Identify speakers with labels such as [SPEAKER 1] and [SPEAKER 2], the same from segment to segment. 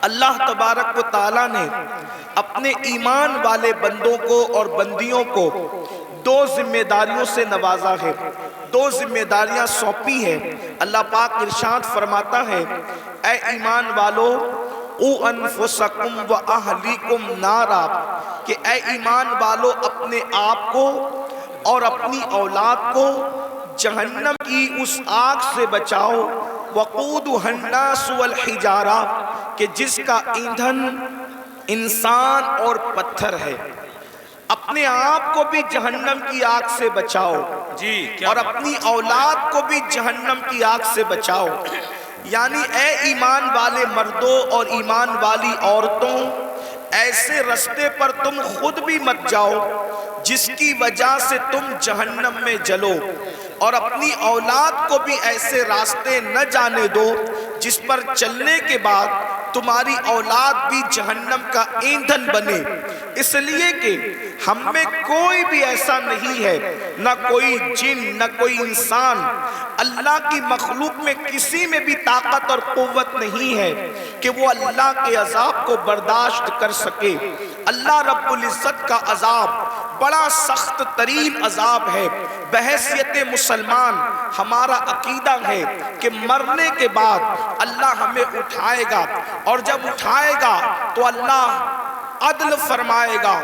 [SPEAKER 1] اللہ تبارک و تعالیٰ نے اپنے ایمان والے بندوں کو اور بندیوں کو دو ذمہ داریوں سے نوازا ہے، دو ذمہ داریاں سونپی ہیں۔ اللہ پاک ارشاد فرماتا ہے، اے ایمان والو او انفسکم و اہلیکم نارا، کہ اے ایمان والو اپنے آپ کو اور اپنی اولاد کو جہنم کی اس آگ سے بچاؤ، وقودھا الناس والحجارہ، کہ جس کا ایندھن انسان اور پتھر ہے۔ اپنے آپ کو بھی جہنم کی آگ سے بچاؤ اور اپنی اولاد کو بھی جہنم کی آگ سے بچاؤ۔ یعنی اے ایمان والے مردوں اور ایمان والی عورتوں، ایسے رستے پر تم خود بھی مت جاؤ جس کی وجہ سے تم جہنم میں جلو، اور اپنی اولاد کو بھی ایسے راستے نہ جانے دو جس پر چلنے کے بعد تمہاری اولاد بھی جہنم کا ایندھن بنے۔ اس لیے کہ ہم میں کوئی بھی ایسا نہیں ہے، نہ کوئی جن نہ کوئی انسان، اللہ کی مخلوق میں کسی میں بھی طاقت اور قوت نہیں ہے کہ وہ اللہ کے عذاب کو برداشت کر سکے۔ اللہ رب العزت کا عذاب بڑا سخت ترین عذاب ہے۔ بحیثیت مسلمان ہمارا عقیدہ ہے کہ مرنے کے بعد اللہ ہمیں اٹھائے گا، اور جب اٹھائے گا تو اللہ عدل فرمائے گا،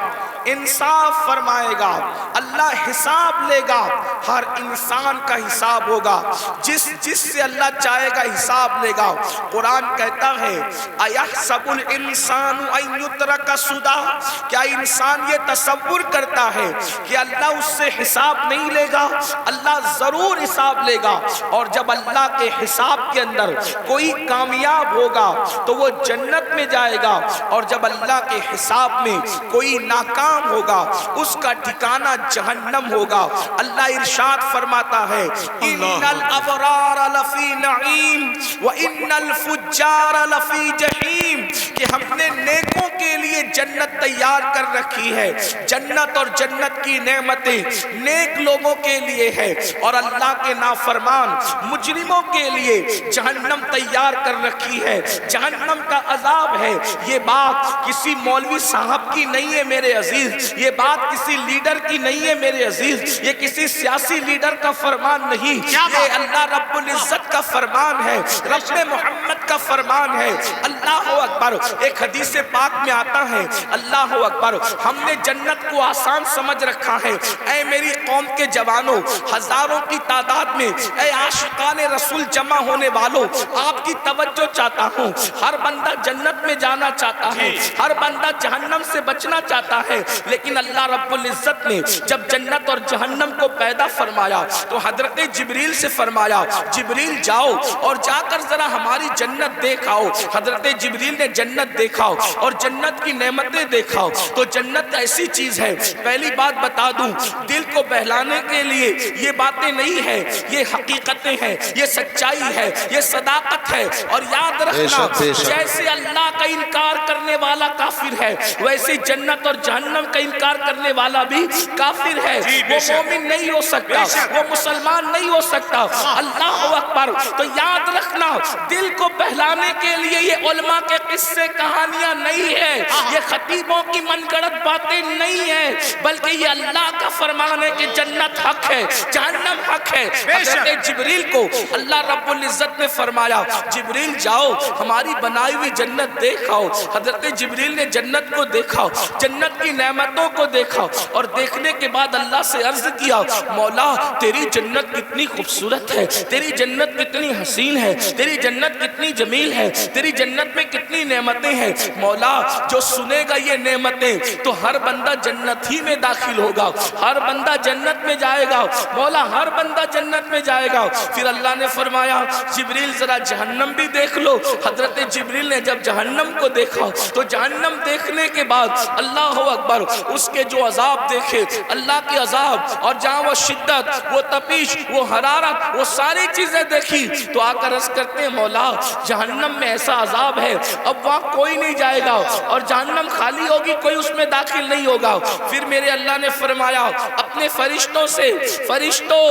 [SPEAKER 1] انصاف فرمائے گا، اللہ حساب لے گا، ہر انسان کا حساب ہوگا، جس سے اللہ چاہے گا حساب لے گا۔ قرآن کہتا ہے اَيَحْسَبُ الْإِنسَانُ أَن يُتْرَكَ سُدًى، کیا انسان یہ تصور کرتا ہے کہ اللہ اس سے حساب نہیں لے گا؟ اللہ ضرور حساب لے گا، اور جب اللہ کے حساب کے اندر کوئی کامیاب ہوگا تو وہ جنت میں جائے گا، اور جب اللہ کے حساب میں کوئی ناکام ہوگا اس کا ٹھکانہ جہنم ہوگا۔ اللہ ارشاد فرماتا ہے ان الابرار لفی نعیم وان الفجار لفی جحیم، کہ ہم نے نیکوں کے لیے جنت تیار کر رکھی ہے، جنت اور جنت کی نعمتیں نیک لوگوں کے لیے ہے، اور اللہ کے نافرمان مجرموں کے لیے جہنم تیار کر رکھی ہے، جہنم کا عذاب ہے۔ یہ بات کسی مولوی صاحب کی نہیں ہے میرے عزیز، یہ بات کسی لیڈر کی نہیں ہے میرے عزیز، یہ کسی سیاسی لیڈر کا فرمان نہیں، یہ اللہ رب العزت کا فرمان ہے، رب محمد کا فرمان ہے۔ اللہ اکبر۔ ایک حدیث پاک میں آتا ہے اللہ اکبر، ہم نے جنت کو آسان سمجھ رکھا ہے۔ اے میری قوم کے جوانوں، ہزاروں کی تعداد میں اے عاشقان رسول جمع ہونے والوں، آپ کی توجہ چاہتا ہوں۔ ہر بندہ جنت میں جانا چاہتا ہے، ہر بندہ جہنم سے بچنا چاہتا ہے، لیکن اللہ رب العزت نے جب جنت اور جہنم کو پیدا فرمایا تو حضرت جبریل سے فرمایا جبریل جاؤ اور جا کر ذرا ہماری جنت دیکھاؤ۔ حضرت جبریل نے جنت دیکھا اور جنت کی نعمتیں دیکھا تو جنت ایسی چیز ہے، پہلی بات بتا دوں، دل کو بہلانے کے لیے یہ باتیں نہیں ہیں، یہ حقیقتیں ہیں، یہ سچائی ہے، یہ صداقت ہے۔ اور یاد رکھنا جیسے اللہ کا انکار کرنے والا کافر ہے، ویسے جنت اور جہنم کا انکار کرنے والا بھی کافر ہے، وہ مومن نہیں ہو سکتا، وہ مسلمان نہیں ہو سکتا۔ اللہ اکبر۔ تو یاد رکھنا دل کو بہلانے کے لیے یہ علماء کے قصے کہانیاں نہیں ہیں، یہ خطیبوں کی من گڑت باتیں نہیں ہیں، بلکہ یہ اللہ کا فرمان ہے کہ جنت حق ہے، جہنم حق ہے۔ حضرت جبریل کو اللہ رب العزت نے فرمایا جبریل جاؤ ہماری بنائی ہوئی جنت دیکھاؤ۔ حضرت جبریل نے جنت کو دیکھا، جنت کی نعمتوں کو دیکھا، اور دیکھنے کے بعد اللہ سے عرض کیا مولا تیری جنت کتنی خوبصورت ہے، تیری جنت کتنی حسین ہے، تیری جنت کتنی جمیل ہے، تیری جنت میں کتنی نعمتیں ہیں۔ مولا جو سنے گا یہ نعمتیں تو ہر بندہ جنت ہی میں داخل ہوگا، ہر بندہ جنت میں جائے گا، مولا ہر بندہ جنت میں جائے گا۔ پھر اللہ نے فرمایا جبریل ذرا جہنم بھی دیکھ لو۔ حضرت جبریل نے جب جہنم کو دیکھا تو جہنم دیکھنے کے بعد اللہ اکبر اس کے جو عذاب دیکھے، اللہ کے عذاب، اور جہاں وہ شدت، وہ تپیش، وہ حرارت، وہ ساری چیزیں دیکھی تو آ کر عرض کرتے ہیں مولا جہنم میں ایسا عذاب ہے اب وہاں کوئی نہیں جائے گا، اور جہنم خالی ہوگی، کوئی اس میں داخل نہیں ہوگا۔ پھر میرے اللہ نے فرمایا اپنے فرشتوں سے، فرشتوں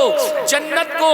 [SPEAKER 1] جنت کو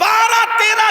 [SPEAKER 1] 12-13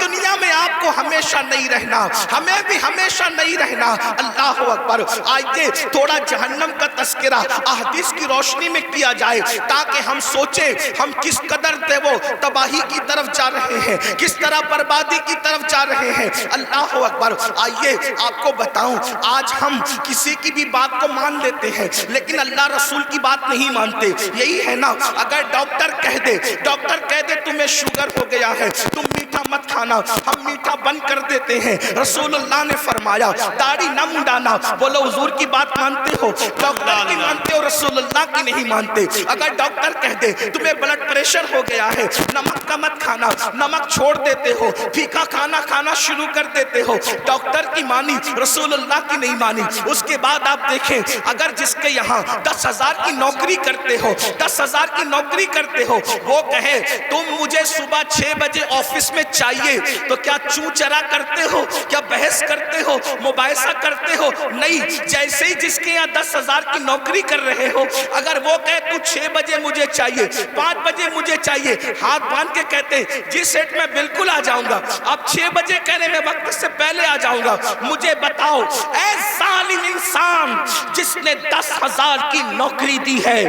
[SPEAKER 1] دنیا میں آپ کو ہمیشہ نہیں رہنا، ہمیں بھی ہمیشہ نہیں رہنا۔ اللہ اکبر۔ آئیے تھوڑا جہنم کا تذکرہ احادیث کی روشنی میں کیا جائے تاکہ ہم سوچیں ہم کس قدر وہ تباہی کی طرف جا رہے ہیں، کس طرح بربادی کی طرف جا رہے ہیں۔ اللہ اکبر۔ آئیے آپ کو بتاؤں، آج ہم کسی کی بھی بات کو مان لیتے ہیں لیکن اللہ رسول کی بات نہیں مانتے۔ یہی ہے نا، اگر ڈاکٹر کہہ دے تمہیں شوگر ہو گیا ہے، تم میٹھا مت کھانا، ہم میٹھا بند کر دیتے ہیں۔ رسول اللہ نے فرمایا داڑھی نہ منڈانا۔ بولو حضور کی بات مانتے ہو؟ ڈاکٹر کی مانتے ہو، رسول اللہ کی نہیں مانتے۔ اگر ڈاکٹر کہہ دے تمہیں بلڈ پریشر ہو گیا ہے، نمک کا مت کھانا، نمک چھوڑ دیتے ہو، پھیکا کھانا شروع کر دیتے ہو۔ ڈاکٹر کی مانی، رسول اللہ کی نہیں مانی۔ اس کے بعد آپ دیکھیں، اگر جس کے یہاں 10,000 کی نوکری کرتے ہو، 10,000 کی نوکری کرتے ہو، وہ کہے تم مجھے صبح 6 بجے آفس میں چاہیے، تو کیا چوں چرا کرتے ہو؟ کیا بحث کرتے ہو؟ مباحثہ کرتے ہو؟ نہیں۔ جیسے ہی جس کے یہاں 10,000 کی نوکری کر رہے ہو، اگر وہ کہے تو 6 بجے مجھے چاہیے، 5 بجے مجھے چاہیے، ہاتھ باندھ کے کہتے جی سیٹ میں بالکل آ جاؤں گا، آپ 6 بجے کہنے میں وقت سے پہلے آ جاؤں گا۔ مجھے بتاؤ اے ظالم انسان، جس نے 10,000 کی نوکری دی ہے،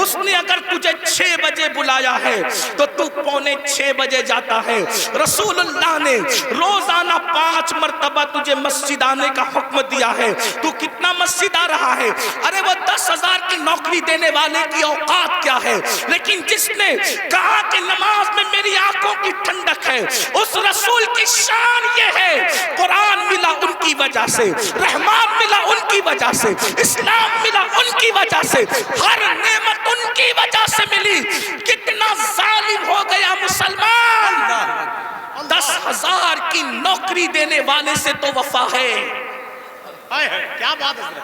[SPEAKER 1] اس نے اگر تجھے 6 بجے بلایا ہے تو تو 5:45 بجے جاتا ہے۔ رسول اللہ نے روزانہ 5 مرتبہ تجھے مسجد آنے کا حکم دیا ہے، تو کتنا مسجد آ رہا ہے؟ ارے وہ 10,000 کی نوکری دینے والے کی اوقات کیا ہے؟ لیکن جس نے کہا کہ نماز میں میری آنکھوں کی ٹھنڈک ہے، اس رسول کی شان یہ ہے، قرآن ملا ان کی وجہ سے، رحمان ملا ان کی وجہ سے، اسلام ملا ان کی وجہ سے، ہر نعمت ان کی وجہ سے ملی۔ کتنا ظالم ہو گیا مسلمان! 10,000 کی نوکری دینے والے سے تو وفا ہے۔
[SPEAKER 2] کیا بات ہے؟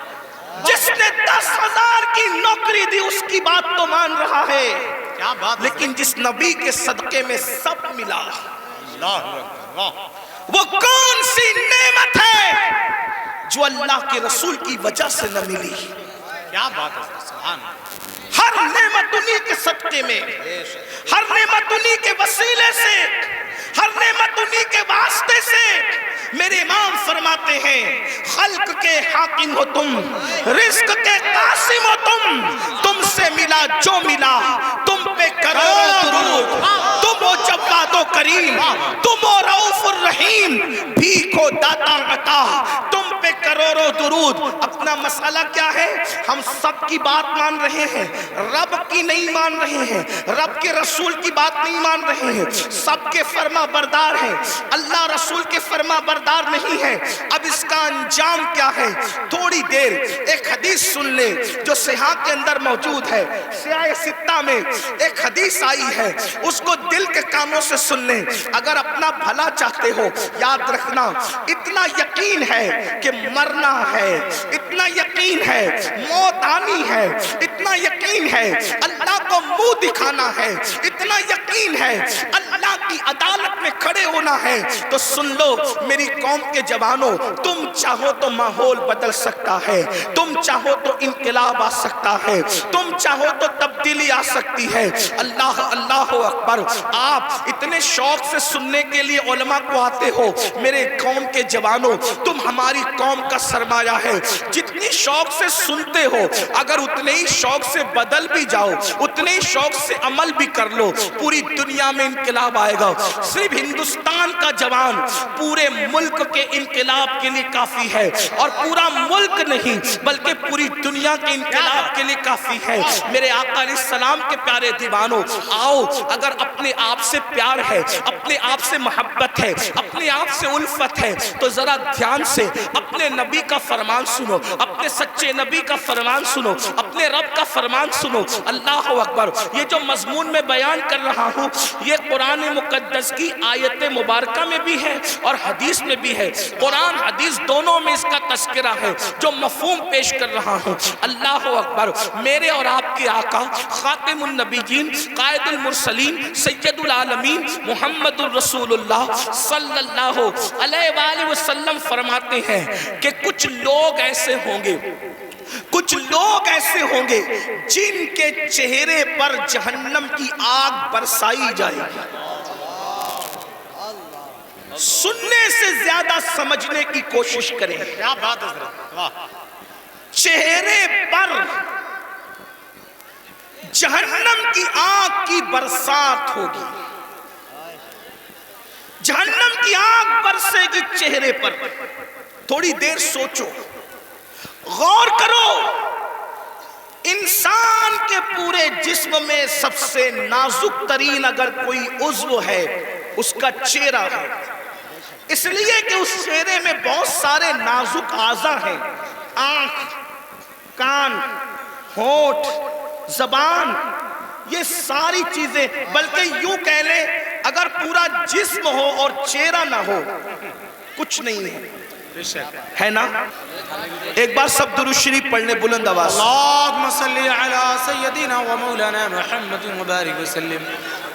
[SPEAKER 1] جس نے 10,000 کی نوکری دی اس کی بات تو مان رہا ہے،
[SPEAKER 2] کیا بات ہے؟
[SPEAKER 1] لیکن جس نبی کے صدقے میں سب ملا،
[SPEAKER 2] اللہ
[SPEAKER 1] وہ کون سی نعمت ہے جو اللہ کے رسول کی وجہ سے نہ ملی؟
[SPEAKER 2] کیا بات ہے؟ سبحان اللہ۔
[SPEAKER 1] ہر نعمت انہی کے صدقے میں، ہر نعمت انہی کے وسیلے سے، ہر نعمت انہی کے واسطے سے۔ میرے امام فرماتے ہیں خلق کے حاکم ہو تم، رزق کے قاسم ہو تم سے ملا جو ملا، تم پہ کروڑوں درود، تم ہو جواد و کریم، تم ہو رؤوف الرحیم، بھیک ہو داتا عطا، تم پہ کروڑوں درود۔ اپنا مسئلہ کیا ہے؟ ہم سب کی بات مان رہے ہیں، رب کی نہیں مان رہے ہیں، رب کے رسول کی بات نہیں مان رہے ہیں، سب کے فرما بردار ہیں، اللہ رسول کے فرما بردار نہیں ہے۔ اب اس کا انجام کیا ہے؟ تھوڑی دیر ایک حدیث سن لے جو صحیح کے اندر موجود ہے، صحیح ستہ میں ایک حدیث آئی ہے، اس کو دل کے کانوں سے سن لیں۔ اگر اپنا بھلا چاہتے ہو، یاد رکھنا اتنا یقین ہے کہ مرنا ہے، اتنا یقین ہے موت آنی ہے، اتنا یقین ہے اللہ کو منہ دکھانا ہے، اتنا یقین ہے اللہ کی عدالت میں کھڑے ہونا ہے، تو سن لو میری قوم کے جوانوں، تم چاہو تو ماحول بدل سکتا ہے، تم چاہو تو انقلاب آ سکتا ہے، تم چاہو تو تبدیلی آ سکتی ہے۔ اللہ اللہ اکبر۔ آپ اتنے شوق سے سننے کے لیے علماء کو آتے ہو، میرے قوم کے جوانوں، تم ہماری قوم کا سرمایہ ہے، جتنی شوق سے سنتے ہو اگر اتنے ہی شوق سے بدل بھی جاؤ، اتنے ہی شوق سے عمل بھی کر لو، پوری دنیا میں انقلاب آئے گا۔ صرف ہندوستان کا جوان پورے ملک کے انقلاب کے لیے کافی ہے، اور پورا ملک نہیں بلکہ پوری دنیا کے انقلاب کے لیے کافی ہے۔ میرے آقا علیہ السلام کے پیارے دیوانوں، آؤ اگر اپنے آپ سے پیار ہے، اپنے آپ سے محبت ہے، اپنے آپ سے الفت ہے، تو ذرا دھیان سے اپنے نبی کا فرمان سنو، اپنے سچے نبی کا فرمان سنو، اپنے رب کا فرمان سنو۔ اللہ اکبر۔ یہ جو مضمون میں بیان کر رہا ہوں یہ قرآن مقدس کی آیت مبارکہ میں بھی ہے اور حدیث میں بھی ہے، قرآن حدیث دونوں میں اس کا تذکرہ ہے جو مفہوم پیش کر رہا ہوں۔ اللہ اکبر۔ میرے اور آپ کے آقا خاتم النبیین، قائد المرسلین، سید العالمین محمد الرسول اللہ صلی اللہ علیہ وآلہ وسلم فرماتے ہیں کہ کچھ لوگ ایسے ہوں گے، کچھ لوگ ایسے ہوں گے جن کے چہرے پر جہنم کی آگ برسائی جائے گی۔ سننے سے زیادہ سمجھنے کی کوشش کریں.
[SPEAKER 2] کیا بات حضرت واہ
[SPEAKER 1] چہرے پر جہنم کی آگ کی برسات ہوگی. جہنم کی آگ برسے گی چہرے پر. تھوڑی دیر سوچو, غور کرو. انسان کے پورے جسم میں سب سے نازک ترین اگر کوئی عضو ہے اس کا چہرہ ہے, اس لیے کہ اس چہرے میں بہت سارے نازک اعضاء ہیں. آنکھ, کان, ہونٹ, زبان, یہ ساری چیزیں, بلکہ یوں کہہ لیں اگر پورا جسم ہو اور چہرہ نہ ہو کچھ نہیں ہے, ہے نا؟ ایک بار سب درود شریف پڑھنے بلند آواز.
[SPEAKER 3] اللہم صلی علی سیدنا و مولانا محمد مبارک وسلم.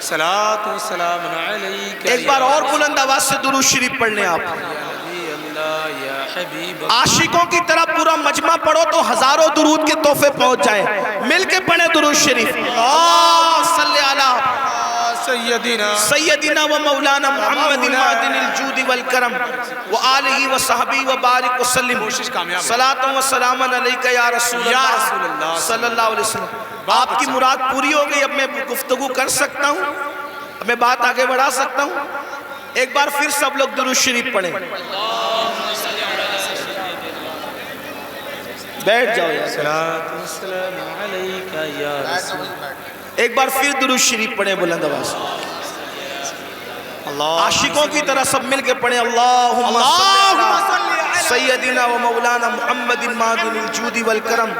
[SPEAKER 3] صلاۃ و سلام علیک.
[SPEAKER 1] ایک بار اور بلند آواز سے درود شریف پڑھنے آپ. عاشقوں کی طرح پورا مجمع پڑھو تو ہزاروں درود کے تحفے پہنچ جائیں. مل کے پڑھیں درود شریف. اللہم صلی علی سیدنا و مولانا محمد معدن الجود والکرم و آلہ و صحبی و بارک وسلم. صلاۃ و سلام علیک یا رسول اللہ صلی اللہ علیہ وسلم. آپ کی مراد پوری ہو گئی. اب میں گفتگو کر سکتا ہوں, اب میں بات آگے بڑھا سکتا ہوں. ایک بار پھر سب لوگ درود شریف پڑھیں. بیٹھ جاؤ یار.
[SPEAKER 3] صلاۃ و سلام علیک یا رسول.
[SPEAKER 1] ایک بار پھر درود شریف پڑھیں بلند آواز. عاشقوں کی طرح سب مل کے پڑھیں. اللہم صلی علی سیدنا و مولانا محمد معدن الجود والکرم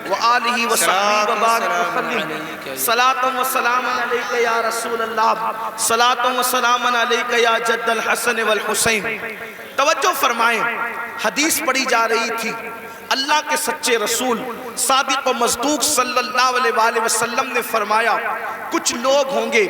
[SPEAKER 1] و آلہ و صحبہ و بارک وسلم. صلاۃ و سلام علیک یا رسول اللہ. صلاۃ و سلام علیک یا جد الحسن والحسین. توجہ فرمائیں, حدیث پڑھی جا رہی تھی. اللہ کے سچے رسول صادق و مصدوق صلی اللہ علیہ وآلہ وسلم نے فرمایا کچھ لوگ ہوں گے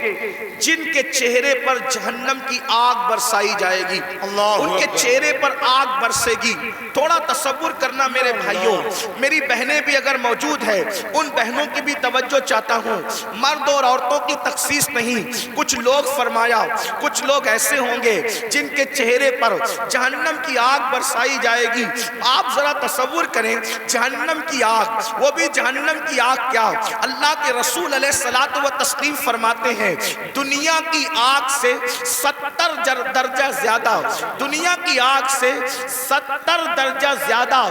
[SPEAKER 1] جن کے چہرے پر جہنم کی آگ برسائی جائے گی. ان کے چہرے پر آگ برسے گی. تھوڑا تصور کرنا میرے بھائیوں, میری بہنیں بھی اگر موجود ہیں ان بہنوں کی بھی توجہ چاہتا ہوں. مرد اور عورتوں کی تخصیص نہیں. کچھ لوگ فرمایا کچھ لوگ ایسے ہوں گے جن کے چہرے پر جہنم کی آگ برسائی جائے گی. آپ ذرا تصور کریں, جہنم کی آگ, وہ بھی جہنم کی آگ کیا, اللہ کے رسول علیہ الصلوۃ والتسلیم فرماتے ہیں دنیا کی آگ سے 70 درجہ زیادہ, دنیا کی آگ سے 70 درجہ زیادہ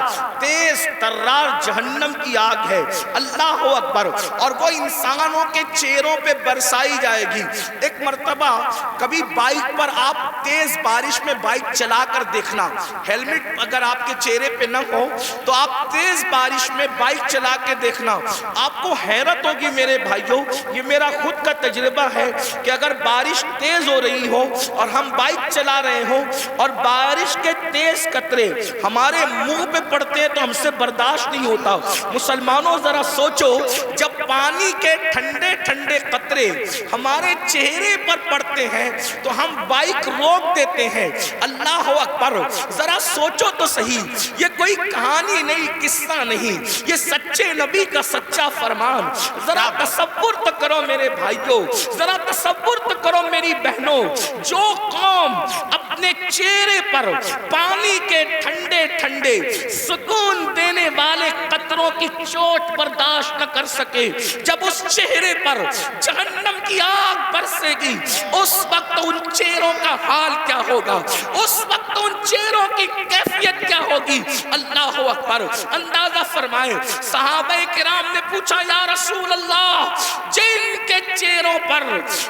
[SPEAKER 1] تیز ترار جہنم کی آگ ہے. اللہ اکبر. اور وہ انسانوں کے چہروں پہ برسائی جائے گی. ایک مرتبہ کبھی بائک پر آپ تیز بارش میں بائک چلا کر دیکھنا, ہیلمٹ اگر آپ کے چہرے پہ نہ ہو تو آپ تیز بارش میں بائک چلا کے دیکھنا, آپ کو حیرت ہوگی میرے بھائیوں. یہ میرا خود کا تجربہ ہے کہ اگر بارش تیز ہو رہی ہو اور ہم بائک چلا رہے ہوں اور بارش کے تیز قطرے ہمارے منہ پہ پڑتے ہیں تو ہم سے برداشت نہیں ہوتا. مسلمانوں ذرا سوچو, جب پانی کے ٹھنڈے ٹھنڈے قطرے ہمارے چہرے پر پڑتے ہیں تو ہم بائک روک دیتے ہیں. اللہ اکبر. ذرا سوچو تو صحیح, یہ کوئی کہانی نہیں, قصہ نہیں, یہ سچے نبی کا سچا فرمان. ذرا تصور تو کرو میرے بھائیوں, ذرا تصور تو کرو میری بہنوں, جو قوم اپنے چہرے پر پانی کے ٹھنڈے ٹھنڈے سکون دینے والے قطروں کی چوٹ برداشت نہ کر سکے, جب اس چہرے پر جہنم کی آگ برسے گی اس وقت ان چہروں کا حال کیا ہوگا, اس وقت ان چہروں کی کیفیت کیا ہوگی. اللہ اکبر. اندازہ فرمائیں, صحابہ کرام نے پوچھا یا رسول اللہ, جن کے چہروں پر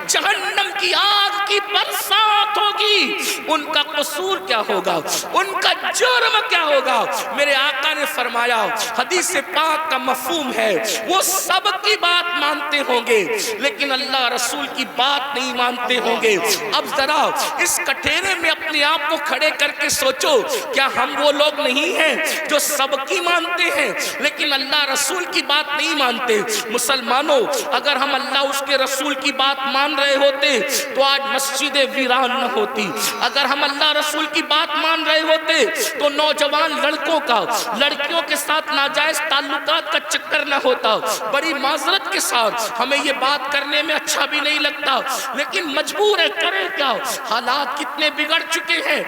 [SPEAKER 1] جہنم کی آگ کی برسات ہوگی ان کا قصور کیا ہوگا, ان کا جرم کیا ہوگا. میرے آقا نے فرمایا, حدیث پاک کا مفہوم ہے وہ سب کی بات مانتے ہوں گے لیکن اللہ رسول کی بات نہیں مانتے ہوں گے. اب ذرا اس کٹھیرے میں اپنے آپ کو کھڑے کر کے سوچو, کیا ہم وہ لوگ نہیں ہیں جو سب کی مانتے ہیں لیکن اللہ رسول کی بات نہیں مانتے. مسلمانوں, اگر ہم اللہ اس کے رسول کی بات مان رہے ہوتے تو آج مسجدیں ویران نہ ہوتی, اگر
[SPEAKER 4] اگر ہم اللہ رسول کی بات مان رہے ہوتے تو نوجوان لڑکوں کا لڑکیوں کے ساتھ ناجائز تعلقات کا چکر نہ ہوتا. بڑی معذرت کے ساتھ ہمیں یہ بات کرنے میں اچھا بھی نہیں لگتا, لیکن مجبور ہے, کریں کیا؟ حالات کتنے بگڑ چکے ہیں.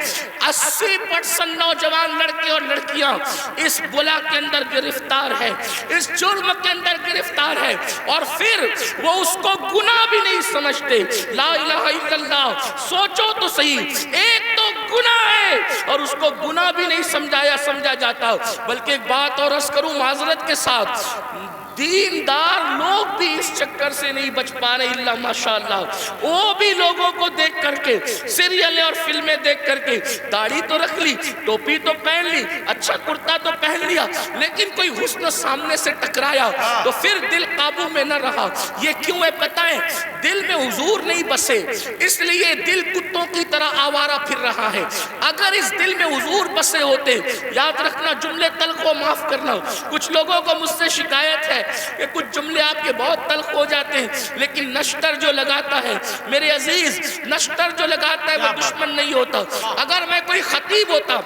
[SPEAKER 4] 80% نوجوان لڑکے اور لڑکیاں اس بلا کے اندر گرفتار ہے, اس جرم کے اندر گرفتار ہے, اور پھر وہ اس کو گناہ بھی نہیں سمجھتے. لا الہ الا اللہ, سوچو تو صحیح, ایک تو گناہ ہے اور اس کو گناہ بھی نہیں سمجھا جاتا. بلکہ ایک بات اور عرض کروں معذرت کے ساتھ, دیندار لوگ بھی اس چکر سے نہیں بچ پا رہے الا ماشاءاللہ. وہ بھی لوگوں کو دیکھ کر کے, سیریلیں اور فلمیں دیکھ کر کے, داڑھی تو رکھ لی, ٹوپی تو پہن لی, اچھا کرتا تو پہن لیا, لیکن کوئی حسن سامنے سے ٹکرایا تو پھر دل قابو میں نہ رہا. یہ کیوں ہے پتہ ہے؟ دل میں حضور نہیں بسے, اس لیے دل کتوں کی طرح آوارہ پھر رہا ہے. اگر اس دل میں حضور بسے ہوتے, یاد رکھنا جملے تلخ و معاف کرنا, کچھ لوگوں کو مجھ سے شکایت ہے کہ کچھ جملے آپ کے بہت تلخ ہو جاتے ہیں, لیکن نشتر جو لگاتا ہے میرے عزیز, نشتر جو لگاتا ہے وہ دشمن نہیں ہوتا. اگر میں کوئی خطیب ہوتا,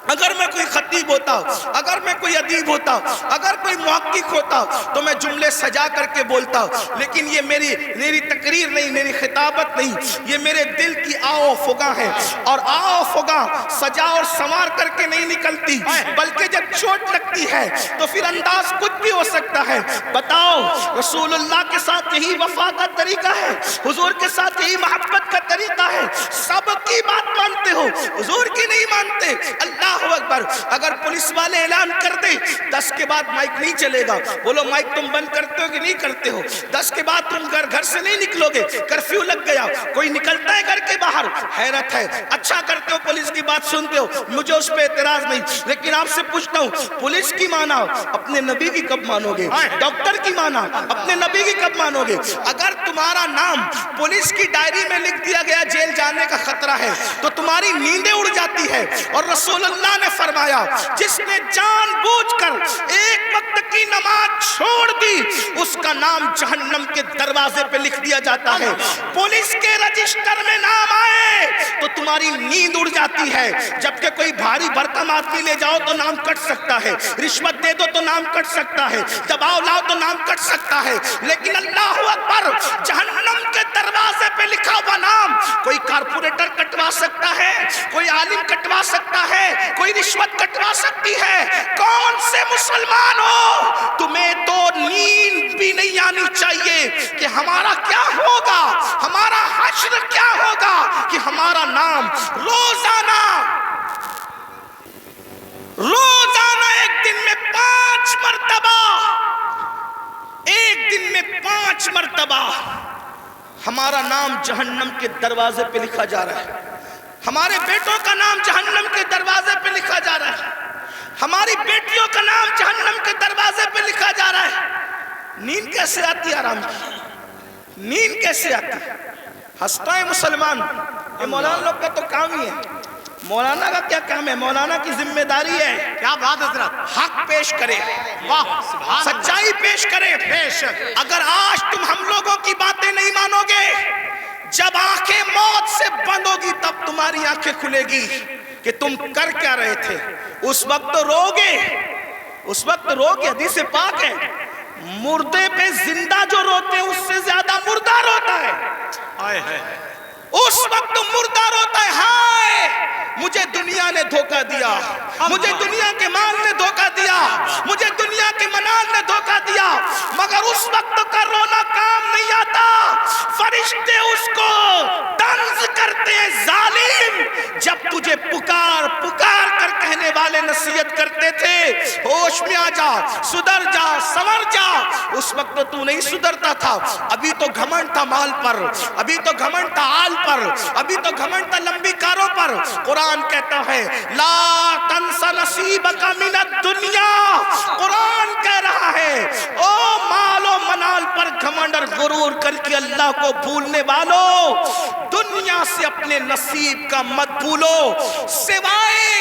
[SPEAKER 4] اگر میں کوئی خطیب ہوتا, اگر میں کوئی ادیب ہوتا, اگر کوئی محقق ہوتا تو میں جملے سجا کر کے بولتا, لیکن یہ میری تقریر نہیں, میری خطابت نہیں, یہ میرے دل کی آو فغاں ہے. اور آو فغاں سجا اور سنوار کر کے نہیں نکلتی, بلکہ جب چوٹ لگتی ہے تو پھر انداز کچھ بھی ہو سکتا ہے. بتاؤ, رسول اللہ کے ساتھ یہی وفا کا طریقہ ہے, حضور کے ساتھ یہی محبت کا طریقہ ہے. سب کی بات مانتے ہو, حضور کی نہیں مانتے. اللہ اکبر. اگر پولیس والے اعلان کر دے 10 کے بعد مائک نہیں چلے گا, بولو مائک تم بند کرتے ہو کہ نہیں کرتے ہو؟ 10 کے بعد تم گھر سے نہیں نکلو گے, کرفیو لگ گیا, کوئی نکلتا ہے گھر کے باہر؟ حیرت ہے. اچھا کرتے ہو, پولیس کی بات سنتے ہو, مجھے اس پہ اعتراض نہیں, لیکن آپ سے پوچھتا ہوں, پولیس کی مانا اپنے نبی کی کب مانو گے؟ ڈاکٹر کی مانا اپنے نبی کی کب مانو گے؟ اگر تمہارا نام پولیس کی ڈائری میں لکھ دیا گیا جیل جانے کا خطرہ ہے تو تمہاری نیندیں اڑ جاتی ہے. اور رسول اللہ نے فرمایا, جس نے جان بوجھ کر ایک وقت کی نماز چھوڑ دی اس کا نام جہنم کے دروازے پہ لکھ دیا جاتا ہے. پولیس کے رجسٹر میں نام آئے تو تمہاری نیند اڑ جاتی ہے, جبکہ کوئی بھاری بھرکم آدمی لے جاؤ تو نام کٹ سکتا ہے, رشوت دے دو تو نام کٹ سکتا ہے, دباؤ لاؤ تو نام کٹ سکتا ہے. لیکن اللہ اکبر, جہنم کے دروازے پہ لکھا ہوا نام کوئی کارپوریٹر کٹوا سکتا ہے, کوئی عالم کٹوا سکتا ہے, کوئی رشوت کٹوا سکتی ہے. کون سے مسلمان ہو, تمہیں تو نیند بھی نہیں آنی چاہیے کہ ہمارا کیا ہوگا, ہمارا حشر کیا ہوگا, کہ ہمارا نام روزانہ ایک دن میں 5 مرتبہ, ایک دن میں 5 مرتبہ ہمارا نام جہنم کے دروازے پہ لکھا جا رہا ہے. ہمارے بیٹوں کا نام جہنم کے دروازے پہ لکھا جا رہا ہے, ہماری بیٹیوں کا نام جہنم کے دروازے پہ لکھا جا رہا ہے. نیند کیسے آتی ہے آرام کی, نیند کیسے آتی ہے؟ ہنستا ہے مسلمان. یہ مولانا لوگ کا تو کام ہی ہے. مولانا کا کیا کام ہے؟ مولانا کی ذمہ داری ہے
[SPEAKER 2] کیا بات حضرت,
[SPEAKER 4] حق پیش کرے,
[SPEAKER 2] واہ سبحان اللہ.
[SPEAKER 4] سچائی پیش کرے. اگر آج تم ہم لوگوں کی باتیں نہیں مانو گے, جب آنکھیں موت سے بند ہوگی تب تمہاری آنکھیں کھلے گی کہ تم کر کیا رہے تھے. اس وقت رو گے, اس وقت رو گے. حدیث پاک ہے, مردے پہ زندہ جو روتے ہیں اس سے زیادہ مردہ روتا ہے. اس وقت مردہ روتا ہے, ہائے مجھے دنیا نے دھوکہ دیا, مجھے دنیا کے مال نے دھوکہ دیا, مجھے دنیا کے منال نے دھوکہ دیا. مگر اس وقت کا رونا کام نہیں آتا. فرشتے اس کو طنز کرتے ہیں, ظالم, جب تجھے پکار پکار کر کہنے والے نصیحت کرتے تھے ہوش میں آ جا, سدھر جا, سنور جا, اس وقت تو نہیں سدھرتا تھا. ابھی تو گھمنڈ تھا مال پر, ابھی تو گھمنڈ تھا آل پر, ابھی تو گھمنڈ تھا لمبی کاروں پر. قرآن کہتا ہے لا تنس نصیبک من الدنیا. قرآن کہہ رہا ہے او مال و منال پر گھمنڈ اور غرور کر کے اللہ کو بھولنے والوں, دنیا سے اپنے نصیب کا مت بھولو. سوائے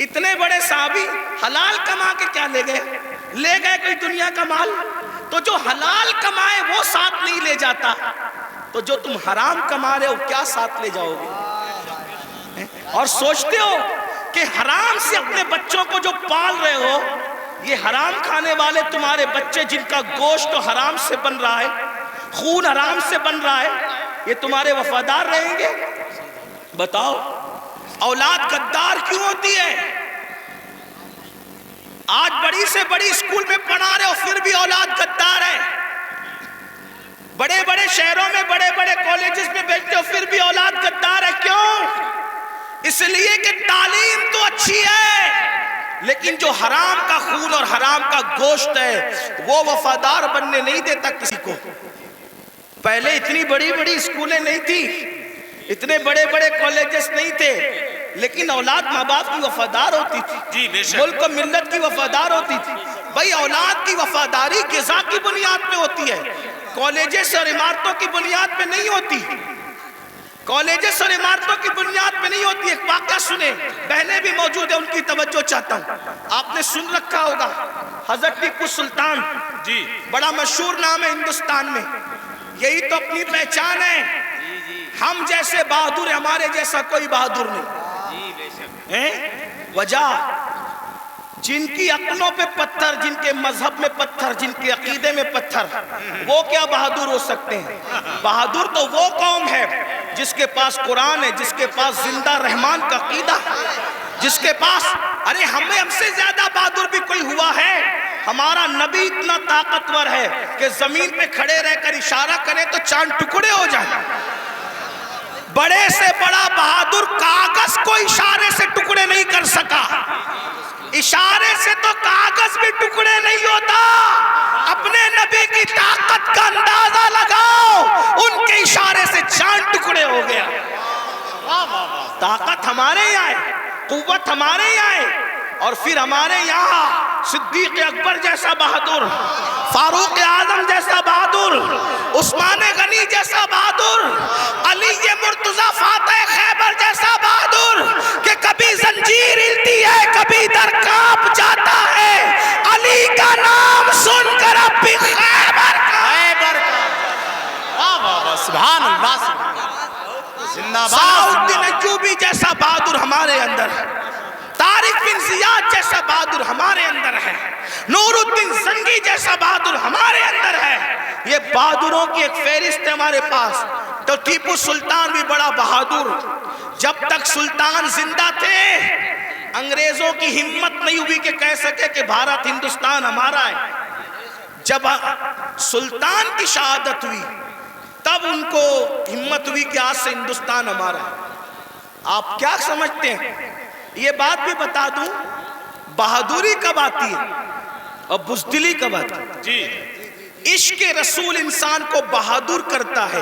[SPEAKER 1] اتنے بڑے صحابی حلال کما کے کیا لے گئے؟ لے گئے کوئی دنیا کا مال؟ تو جو حلال کمائے وہ ساتھ نہیں لے جاتا، تو جو تم حرام کما رہے ہو کیا ساتھ لے جاؤ گے؟ اور سوچتے ہو کہ حرام سے اپنے بچوں کو جو پال رہے ہو، یہ حرام کھانے والے تمہارے بچے جن کا گوشت حرام سے بن رہا ہے، خون حرام سے بن رہا ہے، یہ تمہارے وفادار رہیں گے؟ بتاؤ، اولاد غدار کیوں ہوتی ہے؟ آج بڑی سے بڑی اسکول میں پڑھا رہے ہو پھر بھی اولاد غدار ہے، بڑے بڑے شہروں میں بڑے بڑے کالجز میں بیچتے ہو پھر بھی اولاد غدار ہے۔ کیوں؟ اس لیے کہ تعلیم تو اچھی ہے، لیکن جو حرام کا خون اور حرام کا گوشت ہے وہ وفادار بننے نہیں دیتا کسی کو۔ پہلے اتنی بڑی بڑی اسکولیں نہیں تھی، اتنے بڑے بڑے کالجز نہیں تھے، لیکن اولاد ماں باپ کی وفادار ہوتی تھی،
[SPEAKER 2] جی بے شک،
[SPEAKER 1] ملک و ملت کی وفادار ہوتی تھی۔ بھائی اولاد کی وفاداری غذا کی بنیاد پہ ہوتی ہے، کالجز اور عمارتوں کی بنیاد پہ نہیں ہوتی، کالجز اور عمارتوں کی بنیاد پہ نہیں ہوتی۔ ایک واقعہ سنیں، بہنیں بھی موجود ہیں، ان کی توجہ چاہتا ہوں۔ آپ نے سن رکھا ہوگا حضرت ٹیپو سلطان،
[SPEAKER 2] جی
[SPEAKER 1] بڑا مشہور نام ہے ہندوستان میں، یہی تو اپنی پہچان ہے، ہم جیسے بہادر ہیں، ہمارے جیسا کوئی بہادر نہیں۔ وجہ جن کی عقلوں پہ پتھر، جن کے مذہب میں پتھر، جن کے عقیدے میں پتھر، وہ کیا بہادر ہو سکتے ہیں؟ بہادر تو وہ قوم ہے جس کے پاس قرآن ہے، جس کے پاس زندہ رحمان کا عقیدہ، جس کے پاس، ارے ہم سے زیادہ بہادر بھی کوئی ہوا ہے؟ ہمارا نبی اتنا طاقتور ہے کہ زمین پہ کھڑے رہ کر اشارہ کرے تو چاند ٹکڑے ہو جائیں۔ بڑے سے بڑا بہادر کاغذ کو اشارے سے ٹکڑے نہیں کر سکا، اشارے سے تو کاغذ بھی ٹکڑے نہیں ہوتا۔ اپنے نبی کی طاقت کا اندازہ لگاؤ، ان کے اشارے سے چاند ٹکڑے ہو گیا۔ طاقت ہمارے یہاں ہے، قوت ہمارے یہاں ہے، اور پھر ہمارے یہاں صدیق اکبر جیسا بہادر، فاروق اعظم جیسا بہادر، عثمان غنی جیسا بہادر، علی مرتضی فاتح خیبر جیسا بہادر، کہ کبھی زنجیر ہلتی ہے کبھی در کانپ جاتا ہے، علی کا نام سن کر اب بھی خیبر
[SPEAKER 5] سبحان اللہ، زندہ
[SPEAKER 1] صلاح
[SPEAKER 5] باد،
[SPEAKER 1] الدین ایوبی جیسا بہادر ہمارے اندر ہے، طارق بن زیاد جیسا بہادر ہمارے اندر ہے، نور الدین زنگی جیسا بہادر ہمارے اندر ہے۔ یہ بہادروں کی ایک فہرست ہے ہمارے پاس۔ تو ٹیپو سلطان بھی بڑا بہادر، جب تک سلطان زندہ تھے انگریزوں کی ہمت نہیں ہوئی کہ کہہ سکے کہ بھارت ہندوستان ہمارا ہے۔ جب سلطان کی شہادت ہوئی تب ان کو ہمت ہوئی کہ آج سے ہندوستان ہمارا ہے۔ آپ کیا سمجھتے ہیں؟ یہ بات بھی بتا دوں، بہادری کب آتی ہے اور بزدلی کب آتی ہے؟
[SPEAKER 2] جی
[SPEAKER 1] عشق رسول انسان کو بہادر کرتا ہے،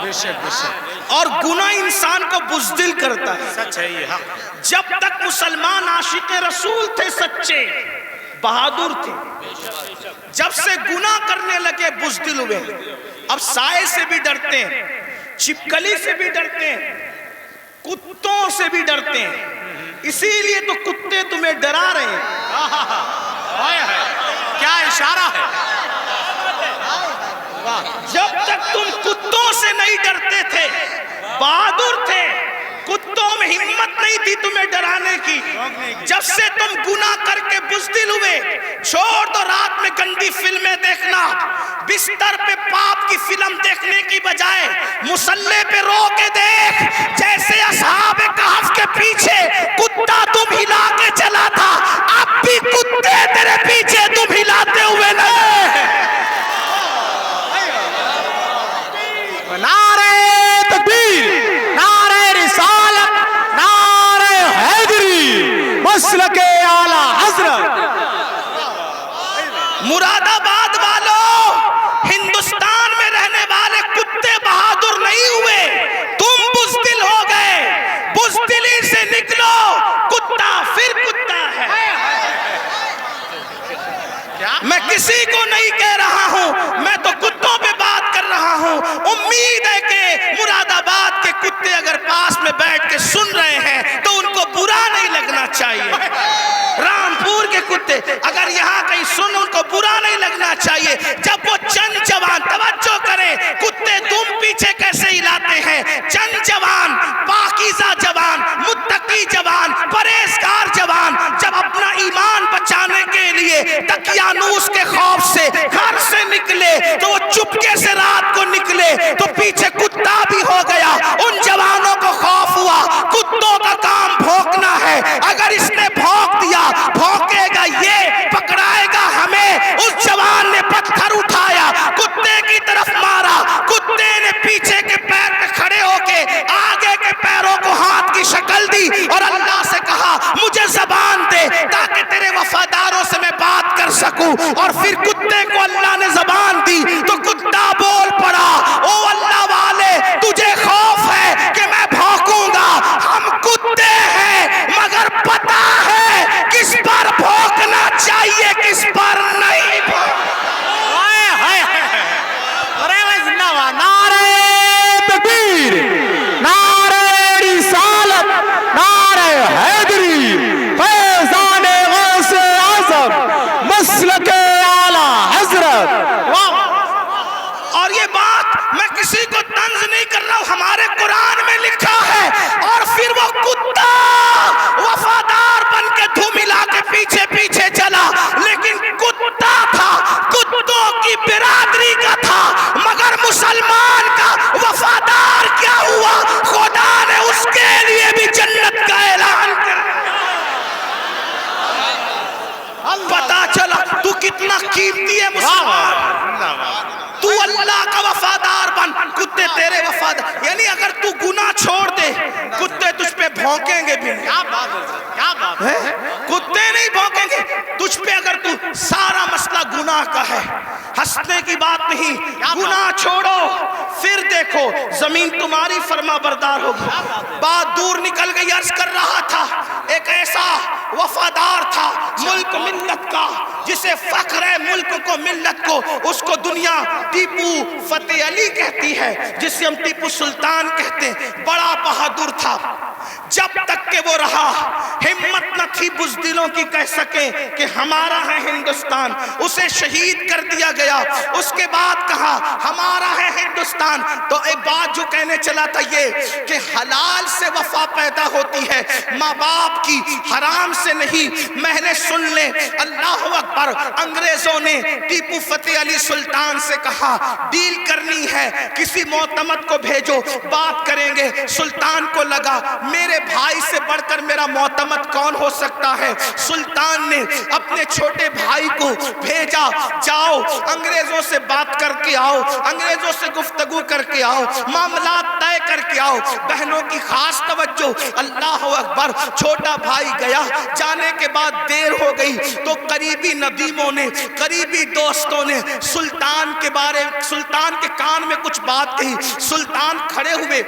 [SPEAKER 2] بے شک بے شک،
[SPEAKER 1] اور گناہ انسان کو بزدل کرتا ہے۔
[SPEAKER 2] سچ ہے یہ حق۔
[SPEAKER 1] جب تک مسلمان عاشق رسول تھے، سچے بہادر تھے، جب سے گناہ کرنے لگے بزدل ہوئے۔ اب سائے سے بھی ڈرتے ہیں، چھپکلی سے بھی ڈرتے ہیں، کتوں سے بھی ڈرتے ہیں، اسی لیے تو کتے تمہیں ڈرا رہے ہیں۔
[SPEAKER 2] کیا اشارہ ہے!
[SPEAKER 1] جب تک تم کتوں سے نہیں ڈرتے تھے، بہادر تھے، کتوں میں ہمت نہیں تھی تمہیں ڈرانے کی، جب سے تم گناہ کر کے بزدل ہوئے، چھوڑ دو رات میں گندی فلمیں دیکھنا، بستر پہ پاپ کی فلم دیکھنے کی بجائے مصلے پہ رو کے دیکھ، جیسے اصحاب کہف کے پیچھے کتا تم ہلا کے چلا تھا، اب بھی کتے تیرے پیچھے تم ہلاتے ہوئے نہیں۔
[SPEAKER 5] نعرہ تکبیر، نعرہ رسالت، نعرہ حیدری، مسلک اعلی حضرت۔
[SPEAKER 1] مراد آباد والوں، ہندوستان میں رہنے والے کتے بہادر نہیں ہوئے، تم بزدل ہو گئے۔ بزدلی سے نکلو، کتا پھر کتا ہے۔ میں کسی کو نہیں کہہ رہا ہوں، میں تو کتوں پہ بات کر رہا ہوں۔ امید ہے کہ مراد آباد کے کتے اگر پاس میں بیٹھ کے سن رہے ہیں تو ان کو برا نہیں لگنا چاہیے۔ چاہیے. رامپور کے کتے اگر یہاں کہیں سن ان کو برا نہیں لگنا چاہیے. جب وہ چند جوان، توجہ کریں کتے دم پیچھے کیسے ہلاتے ہیں، چند جوان، پاکیزہ جوان، متقی جوان، پرہیزگار جوان جب اپنا ایمان بچانے کے لیے دقیانوس کے خوف سے گھر سے نکلے تو وہ چپکے سے رات کو نکلے تو پیچھے کتا بھی ہو گیا. ان جوانوں کو خوف ہوا، کتوں کا کام بھونکنا ہے، اگر اس نے بھونک دیا بھونکے گا یہ، پکڑائے گا ہمیں. اس جوان نے پتھر اٹھایا، کتے کی طرف مارا، کتے نے پیچھے کے پیر پہ کھڑے ہو کے آگے کے پیروں کو ہاتھ کی شکل دی اور اللہ سے کہا مجھے زبان دے تاکہ تیرے وفاداروں سے میں بات کر سکوں. اور پھر کتے کو اللہ نے زبان دی تو کتا بول پڑا، او اللہ والے تجھے خوف ہے کہ میں بھونکوں گا، ہم کتے ہیں مگر پتا ہے کس پر بھونکنا چاہیے کس پر نہیں.
[SPEAKER 5] نعرہ تکبیر، نعرہ رسالت، نعرہ حیدری، فیضان غوث اعظم، مسلک اعلیٰ حضرت.
[SPEAKER 1] اور یہ بات میں کسی کو طنز نہیں کر رہا ہوں، ہمارے قرآن میں لکھا ہے. اور پھر وہ کتا وفادار بن کے دھو ملا کے پیچھے پیچھے چلا، لیکن کتا تھا، کتوں کی برادری کا تھا، مگر مسلمان کا وفادار کیا ہوا، خدا نے اس کے لیے بھی جنت کا اعلان کر دیا. پتا چلا تو کتنا قیمتی ہے مسلمان. تو اللہ کا وفادار بن، کتے تیرے وفادار. یعنی اگر تو گناہ چھوڑ دے کتے تجھ پہ بھونکیں گے بھی.
[SPEAKER 2] کیا بات ہے، کیا بات ہے.
[SPEAKER 1] کتے نہیں بھونکیں گے تجھ پہ اگر تو سارا مسئلہ گناہ کا ہے. ہنسنے کی بات نہیں، گناہ چھوڑو پھر دیکھو زمین تمہاری فرما بردار ہوگی. بات دور نکل گئی. عرض کر رہا تھا ایک ایسا وفادار تھا ملک ملت کا جسے فخر ہے ملک کو ملت کو، اس کو دنیا ٹیپو فتح علی کہتی ہے، جسے ہم ٹیپو سلطان کہتے ہیں. بڑا بہادر تھا. جب تک کہ وہ رہا ہمت نہ تھی بزدلوں کی کہہ سکیں کہ ہمارا ہے ہندوستان. اسے شہید کر دیا گیا. اس کے بعد کہا ہمارا ہے ہندوستان. تو ایک بات جو کہنے چلا تھا یہ کہ حلال سے وفا پیدا ہوتی ہے، ماں باپ کی، حرام سے نہیں. میں نے سن لے اللہ اکبر. انگریزوں نے ٹیپو فتح علی سلطان سے کہا ڈیل کرنی ہے، کسی معتمد کو بھیجو بات کریں گے. سلطان کو لگا میرے بھائی سے بڑھ کر میرا معتمد کون ہو سکتا ہے. سلطان نے اپنے چھوٹے بھائی کو بھیجا، جاؤ انگریزوں سے بات کر کے آؤ، انگریزوں سے گفتگو کر کے آؤ، معاملات طے کر کے آؤ. بہنوں کی خاص توجہ. اللہ اکبر. چھوٹا بھائی گیا. جانے کے بعد دیر ہو گئی تو قریبی ندیموں نے، قریبی دوستوں نے سلطان کے کان میں کچھ بات کہی. سلطان کھڑے ہوئے،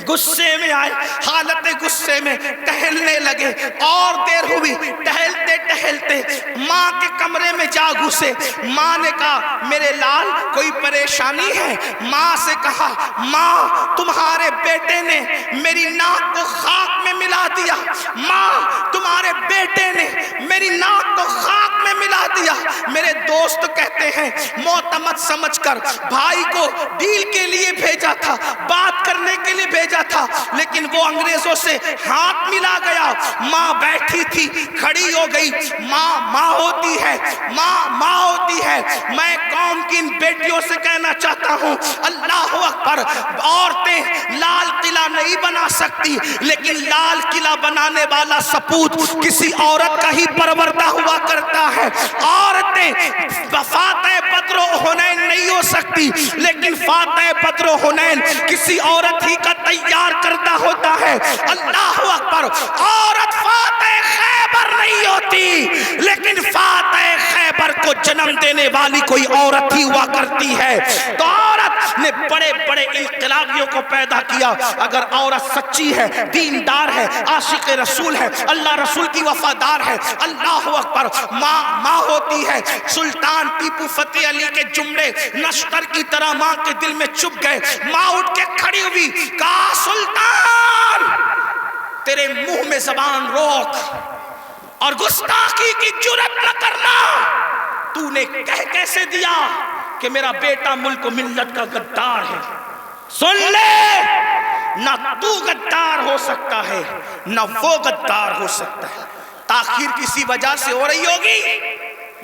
[SPEAKER 1] غصے میں آئے، حالت غصے میں ٹہلنے لگے. اور دیر ہوئی، ٹہلتے ٹہلتے ماں کے کمرے میں جا گھسے. ماں نے کہا میرے لال کوئی پریشانی ہے؟ ماں سے کہا ماں تمہارے بیٹے نے میری ناک کو خاک میں ملا دیا. ماں تمہارے بیٹے نے میری ناک کو خاک میں ملا دیا. میرے دوست کہتے ہیں معتمد سمجھ کر بھائی کو ڈیل کے لیے بھیجا تھا، بات کرنے کے لیے بھیجا تھا، لیکن وہ انگریزوں سے ہاتھ ملا گیا. ماں بیٹھی تھی، کھڑی ہو گئی. ماں ہوتی ہے، ماں ہوتی ہے. میں قوم کی ان بیٹیوں سے کہنا چاہتا ہوں اللہ اکبر. عورتیں لال قلعہ نہیں بنا سکتی، لیکن لال قلعہ بنانے والا سپوت کسی عورت کا ہی پروردہ ہوا کرتا ہے. عورتیں فاتح بدر و حنین نہیں ہو سکتی، لیکن فاتح بدر و حنین کسی عورت ہی کا تیار کردہ ہوتا ہے. اللہ اکبر. عورت فاتح خیبر نہیں ہوتی، لیکن فاتح خیبر کو جنم دینے والی کوئی عورت ہی ہوا کرتی ہے. تو عورت نے بڑے بڑے انقلابیوں کو پیدا کیا. اگر عورت سچی ہے، دیندار ہے، عاشق رسول ہے، اللہ رسول کی وفادار ہے، اللہ اکبر. ماں ہوتی ہے. سلطان ٹیپو فتح علی کے جملے نشتر کی طرح ماں کے دل میں چپ گئے. ماں اٹھ کے کھڑی ہوئی، کہا سلطان تیرے منہ میں زبان روک.
[SPEAKER 4] اور گستاخی کی جرات نہ کرنا. تو نے کہہ کیسے دیا کہ میرا بیٹا ملک و ملت کا غدار ہے؟ سن لے، نہ تو غدار ہو سکتا ہے نہ وہ غدار ہو سکتا ہے. تاخیر کسی وجہ سے ہو رہی ہوگی،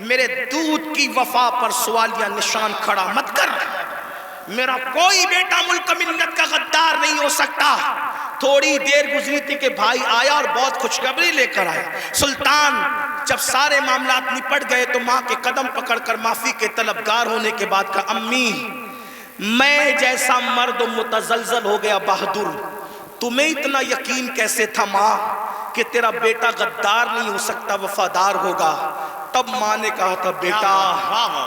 [SPEAKER 4] میرے دودھ کی وفا پر سوالیہ نشان کھڑا مت کر. میرا کوئی بیٹا ملک و ملت کا غدار نہیں ہو سکتا. تھوڑی دیر گزری تھی کہ بھائی آیا اور بہت خوشخبری لے کر آیا. سلطان جب سارے معاملات نپٹ گئے تو ماں کے قدم پکڑ کر معافی کے طلبگار ہونے کے بعد کہا امی میں جیسا مرد متزلزل ہو گیا بہادر، تمہیں اتنا یقین کیسے تھا ماں کہ تیرا بیٹا غدار نہیں ہو سکتا وفادار ہوگا؟ تب ماں نے کہا تھا بیٹا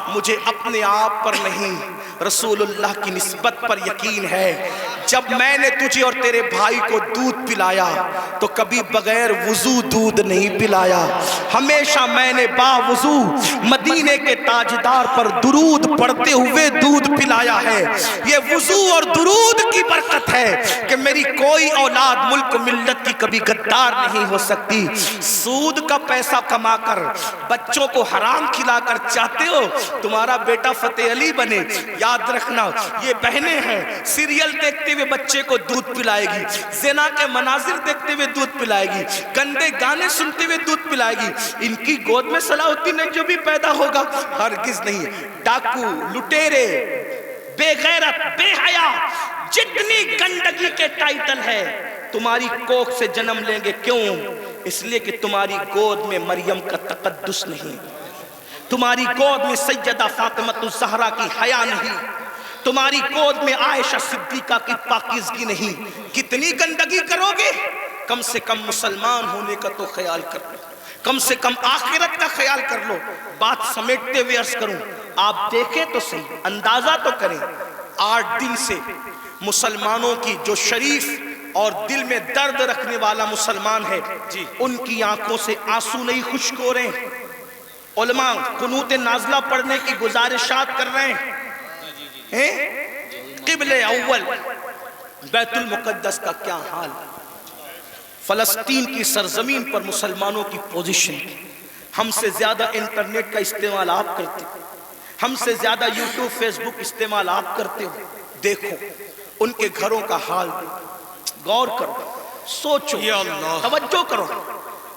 [SPEAKER 4] مجھے اپنے آپ پر نہیں رسول اللہ کی نسبت پر یقین ہے. جب میں نے تجھے اور تیرے بھائی کو دودھ پلایا تو کبھی بغیر وضو دودھ نہیں پلایا. ہمیشہ میں نے باوضو مدینے کے تاجدار پر درود پڑھتے ہوئے دودھ پلایا ہے. یہ وضو اور درود کی برکت ہے کہ میری کوئی اولاد ملک ملت کی کبھی غدار نہیں ہو سکتی. سود کا پیسہ کما کر بچوں کو حرام کھلا کر چاہتے ہو تمہارا بیٹا فتح علی بنے؟ یاد رکھنا یہ بہنیں ہیں، سیریل دیکھتے ہوئے بچے کو دودھ پلائے گی، زنا کے مناظر دیکھتے ہوئے دودھ پلائے گی، گندے گانے سنتے ہوئے دودھ پلائے گی. ان کی گود میں صلاح الدین جو بھی پیدا ہوگا ہرگز نہیں. ڈاکو، لٹیرے، بے غیرت، بے حیا، جتنی گندگی کے ٹائٹل ہے تمہاری کوکھ سے جنم لیں گے. کیوں؟ اس لیے کہ تمہاری گود میں مریم کا تقدس نہیں، تمہاری گود میں سیدہ فاطمہ الزہرا کی حیا نہیں، تمہاری گود میں عائشہ صدیقہ کی پاکیزگی نہیں. کتنی گندگی کرو گے؟ کم سے کم مسلمان ہونے کا تو خیال کر لو، کم سے کم آخرت کا خیال کر لو. بات سمیٹتے ہوئے عرض کروں، آپ دیکھیں تو صحیح، اندازہ تو کریں. 8 دن سے مسلمانوں کی جو شریف اور دل میں درد رکھنے والا مسلمان ہے ان کی آنکھوں سے آنسو نہیں خشک ہو رہے ہیں. علماء قنوت نازلہ پڑھنے کی گزارشات کر رہے ہیں. قبل اول بیت المقدس کا کیا حال، فلسطین کی سرزمین پر مسلمانوں کی پوزیشن. ہم سے زیادہ انٹرنیٹ کا استعمال آپ کرتے ہو، ہم سے زیادہ یوٹیوب فیس بک استعمال آپ کرتے ہو. دیکھو ان کے گھروں کا حال، غور کرو، سوچو، توجہ کرو.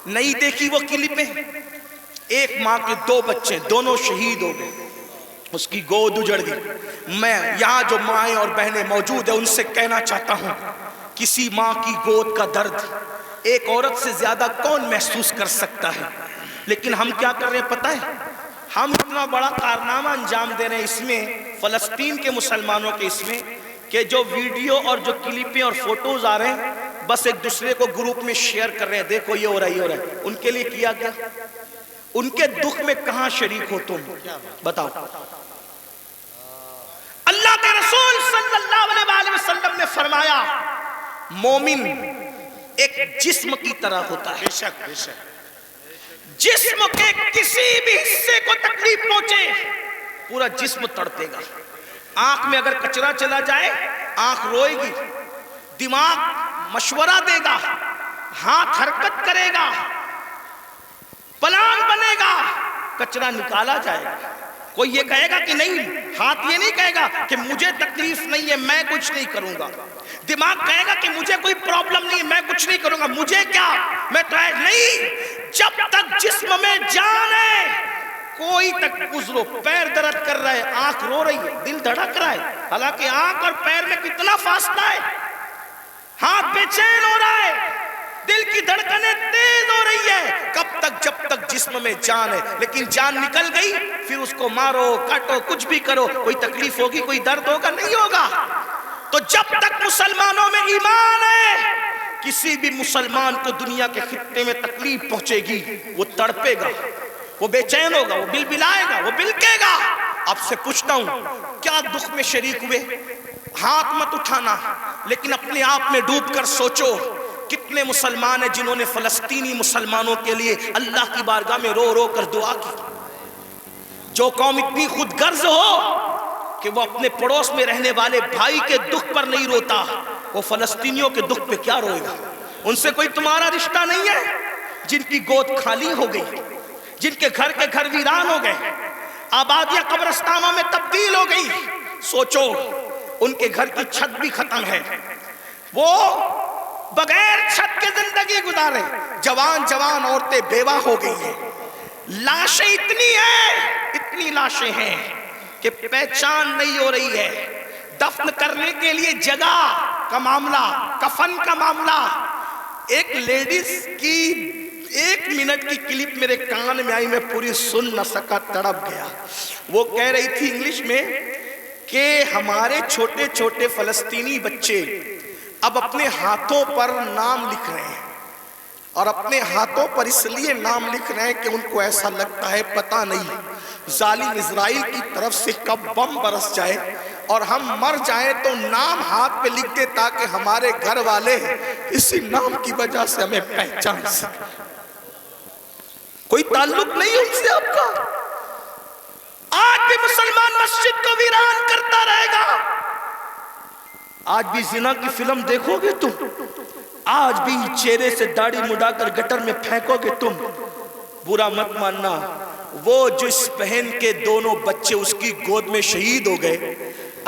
[SPEAKER 4] نہیں دیکھی وہ کلپیں؟ ایک ماں کے 2 بچے دونوں شہید ہو گئے، اس کی گود اجڑ گئی. میں یہاں جو مائیں اور بہنیں موجود ہیں ان سے کہنا چاہتا ہوں کسی ماں کی گود کا درد ایک عورت سے زیادہ کون محسوس کر سکتا ہے؟ لیکن ہم کیا کر رہے ہیں پتہ ہے؟ ہم اتنا بڑا کارنامہ انجام دے رہے ہیں اس میں، فلسطین کے مسلمانوں کے اس میں، کہ جو ویڈیو اور جو کلپیں اور فوٹوز آ رہے ہیں بس ایک دوسرے کو گروپ میں شیئر کر رہے ہیں، دیکھو یہ ہو رہا ہے، یہ ہو رہا ہے. ان کے لیے کیا گیا؟ ان کے دکھ میں کہاں شریک ہو تم؟ بتاؤ. اللہ کے رسول صلی اللہ علیہ وسلم نے فرمایا مومن ایک جسم کی طرح ہوتا ہے.
[SPEAKER 2] بے شک بے شک.
[SPEAKER 4] جسم کے کسی بھی حصے کو تکلیف پہنچے پورا جسم تڑپے گا. آنکھ میں اگر کچرا چلا جائے آنکھ روئے گی، دماغ مشورہ دے گا، ہاتھ حرکت کرے گا، پلان بنے گا، کچرا نکالا جائے گا. کوئی یہ کہے گا کہ نہیں، ہاتھ یہ نہیں کہے گا کہ مجھے تکلیف نہیں ہے میں کچھ نہیں کروں گا. دماغ کہے گا کہ مجھے کوئی پرابلم نہیں ہے میں کچھ نہیں کروں گا، مجھے کیا، میں ٹرائی نہیں. جب تک جسم میں جان ہے کوئی تک گزرو، پیر درد کر رہا ہے، آنکھ رو رہی ہے، دل دھڑک رہا ہے، حالانکہ آنکھ اور پیر میں کتنا فاصلہ ہے. ہاتھ بے چین ہو رہا ہے، دل کی دھڑکنیں تیز ہو رہی ہے. کب تک؟ جب تک جسم میں جان ہے. لیکن جان نکل گئی پھر اس کو مارو کاٹو کچھ بھی کرو، کوئی تکلیف ہوگی، کوئی درد ہوگا؟ نہیں ہوگا. تو جب تک مسلمانوں میں ایمان ہے کسی بھی مسلمان کو دنیا کے خطے میں تکلیف پہنچے گی وہ تڑپے گا، وہ بے چین ہوگا، وہ بلبلائے گا، وہ بلکے گا. آپ سے پوچھتا ہوں کیا دکھ میں شریک ہوئے؟ ہاتھ مت اٹھانا لیکن اپنے آپ میں ڈوب کر سوچو کتنے مسلمان ہیں جنہوں نے فلسطینی مسلمانوں کے لیے اللہ کی بارگاہ میں رو رو کر دعا کی. جو قوم اتنی خود غرض ہو کہ وہ اپنے پڑوس میں رہنے والے بھائی کے دکھ پر نہیں روتا وہ فلسطینیوں کے دکھ پہ کیا روئے گا؟ ان سے کوئی تمہارا رشتہ نہیں ہے،
[SPEAKER 1] جن کی گود خالی ہو گئی، جن کے گھر ویران ہو گئے، آبادیاں قبرستانوں میں تبدیل ہو گئی. سوچو ان کے گھر کی چھت بھی ختم ہے، وہ بغیر چھت کے زندگی گزارے. جوان عورتیں بیوہ ہو گئی ہیں. لاشیں اتنی لاشیں ہیں کہ پہچان نہیں ہو رہی ہے. دفن کرنے کے لیے جگہ کا معاملہ، کفن کا معاملہ. ایک لیڈیز کی 1 منٹ کی کلپ میرے کان میں آئی، میں پوری سن نہ سکا، تڑپ گیا. وہ کہہ رہی تھی انگلش میں کہ ہمارے چھوٹے چھوٹے فلسطینی بچے اب اپنے ہاتھوں پر نام لکھ رہے ہیں، اور اپنے ہاتھوں پر اس لیے نام لکھ رہے ہیں کہ ان کو ایسا لگتا ہے پتہ نہیں ظالم اسرائیل کی طرف سے کب بم برس جائے اور ہم مر جائیں تو نام ہاتھ پہ لکھ دے تاکہ ہمارے گھر والے اسی نام کی وجہ سے ہمیں پہچان سکیں. کوئی تعلق نہیں ان سے آپ کا. آج بھی مسلمان مسجد کو ویران کرتا رہے گا. آج بھی زنا کی فلم دیکھو گے تم، آج بھی چہرے سے داڑھی مڈا کر گٹر میں پھینکو گے تم. برا مت ماننا، وہ جو اس بہن کے دونوں بچے اس کی گود میں شہید ہو گئے،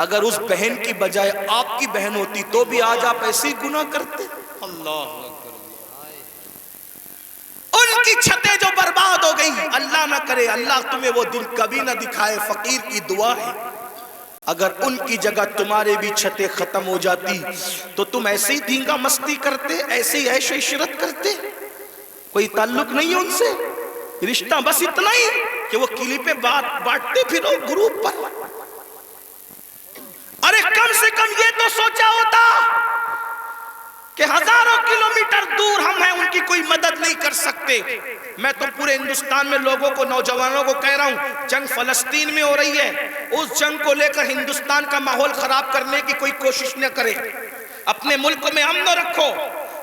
[SPEAKER 1] اگر اس بہن کی بجائے آپ کی بہن ہوتی تو بھی آج آپ ایسی گناہ کرتے.
[SPEAKER 3] اللہ
[SPEAKER 1] ان کی چھتیں جو برباد ہو گئی، اللہ نہ کرے، اللہ تمہیں وہ دن کبھی نہ دکھائے. فقیر کی دعا ہے اگر ان کی جگہ تمہارے بھی چھتیں ختم ہو جاتی تو تم ایسے ہی دھینگا مستی کرتے، ایسے ہی عیش و عشرت کرتے. کوئی تعلق نہیں ان سے. رشتہ بس اتنا ہی کہ وہ کلپیں بانٹتے پھرو گروپ پر. ارے کم سے کم یہ تو سوچا ہوتا کہ ہزاروں کلومیٹر دور ہم ہیں، ان کی کوئی مدد نہیں کر سکتے. میں تو پورے ہندوستان میں لوگوں کو، نوجوانوں کو کہہ رہا ہوں، جنگ فلسطین میں ہو رہی ہے، اس جنگ کو لے کر ہندوستان کا ماحول خراب کرنے کی کوئی کوشش نہ کرے. اپنے ملک میں امن رکھو.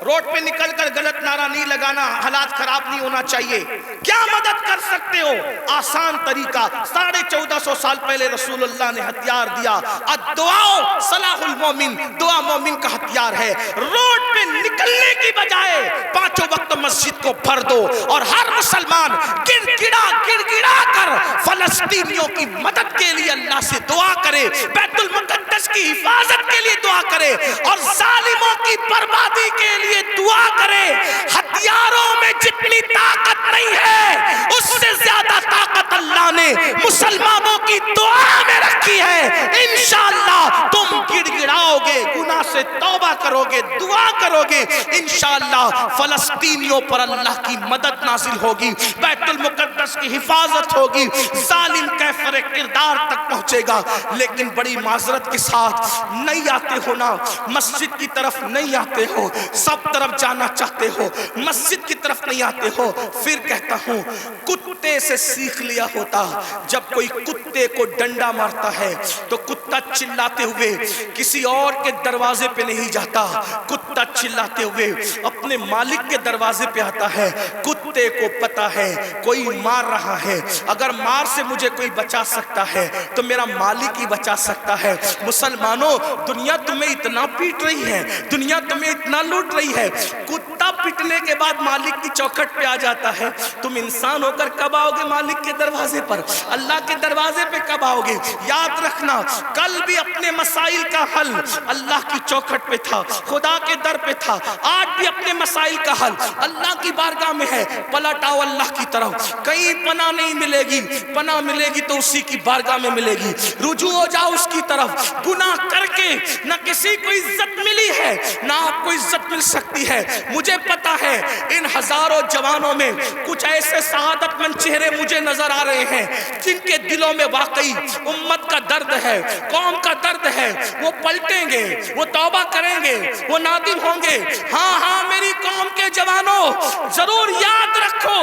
[SPEAKER 1] روڈ پہ نکل کر غلط نعرہ نہیں لگانا، حالات خراب نہیں ہونا چاہیے. کیا مدد کر سکتے ہو؟ آسان طریقہ، 1450 سال پہلے رسول اللہ نے ہتھیار دیا. الدعاء صلاح المومن، دعا مومن کا ہتھیار ہے. روڈ پہ نکلنے کی بجائے 5 وقت مسجد کو بھر دو اور ہر مسلمان گڑ گڑا کر فلسطینیوں کی مدد کے لیے اللہ سے دعا کرے، بیت المقدس کی حفاظت کے لیے دعا کرے اور ظالموں کی بربادی کے لیے دعا کرے. ہتھیاروں میں جتنی طاقت نہیں ہے اس سے زیادہ طاقت اللہ نے مسلمانوں کی دعا میں رکھی ہے. انشاءاللہ تم گڑ گڑاؤ گے، گناہ سے توبہ کرو گے، دعا کرو گے، انشاءاللہ فلسطینیوں پر اللہ کی مدد نازل ہوگی، بیت المقدس کی حفاظت ہوگی، ظالم کیفر کردار تک پہنچے گا. لیکن بڑی معذرت کے ساتھ نہیں آتے ہو نا، مسجد کی طرف نہیں آتے ہو، سب طرف جانا چاہتے ہو، مسجد کی طرف نہیں آتے ہو. پھر کہتا ہوں کتے سے سیکھ لیا ہوتا. جب کوئی کتے کو ڈنڈا مارتا ہے تو کتا چلاتے ہوئے کسی اور کے دروازے پہ نہیں جاتا، کتا چلاتے ہوئے اپنے مالک کے دروازے پہ آتا ہے. کتے کو پتا ہے کوئی مار رہا ہے، اگر مار سے مجھے کوئی بچا سکتا ہے تو میرا مالک ہی بچا سکتا ہے. مسلمانوں، دنیا تمہیں اتنا پیٹ رہی ہے، دنیا تمہیں اتنا لوٹ رہی ہے، کتا پٹنے کے بعد مالک کی چوکھٹ پہ آ جاتا ہے. تم انسان ہو کر کب آؤ گے مالک کے دروازے پر؟ اللہ کے دروازے پہ کب آؤ گے؟ یاد رکھنا، کل بھی اپنے مسائل کا حل اللہ کی چوکھٹ پہ تھا، خدا کے در پہ تھا. آج بھی اپنے مسائل کا حل اللہ کی بارگاہ میں ہے. پلٹ آؤ اللہ کی طرف. کہیں پناہ نہیں ملے گی، پناہ ملے گی تو اسی کی بارگاہ میں ملے گی. رجوع ہو جاؤ اس کی طرف. گناہ کر کے نہ کسی کو عزت ملی ہے نہ آپ کو عزت مل سکتی ہے. مجھے پتا ہے ان ہزاروں جوانوں میں کچھ ایسے سعادت مند چہرے مجھے نظر آ رہے ہیں جن کے دلوں میں واقعی امت کا درد ہے، قوم کا درد ہے. وہ پلٹیں گے، وہ توبہ کریں گے، وہ نادم ہوں گے. ہاں میری قوم کے جوانوں، ضرور یاد رکھو،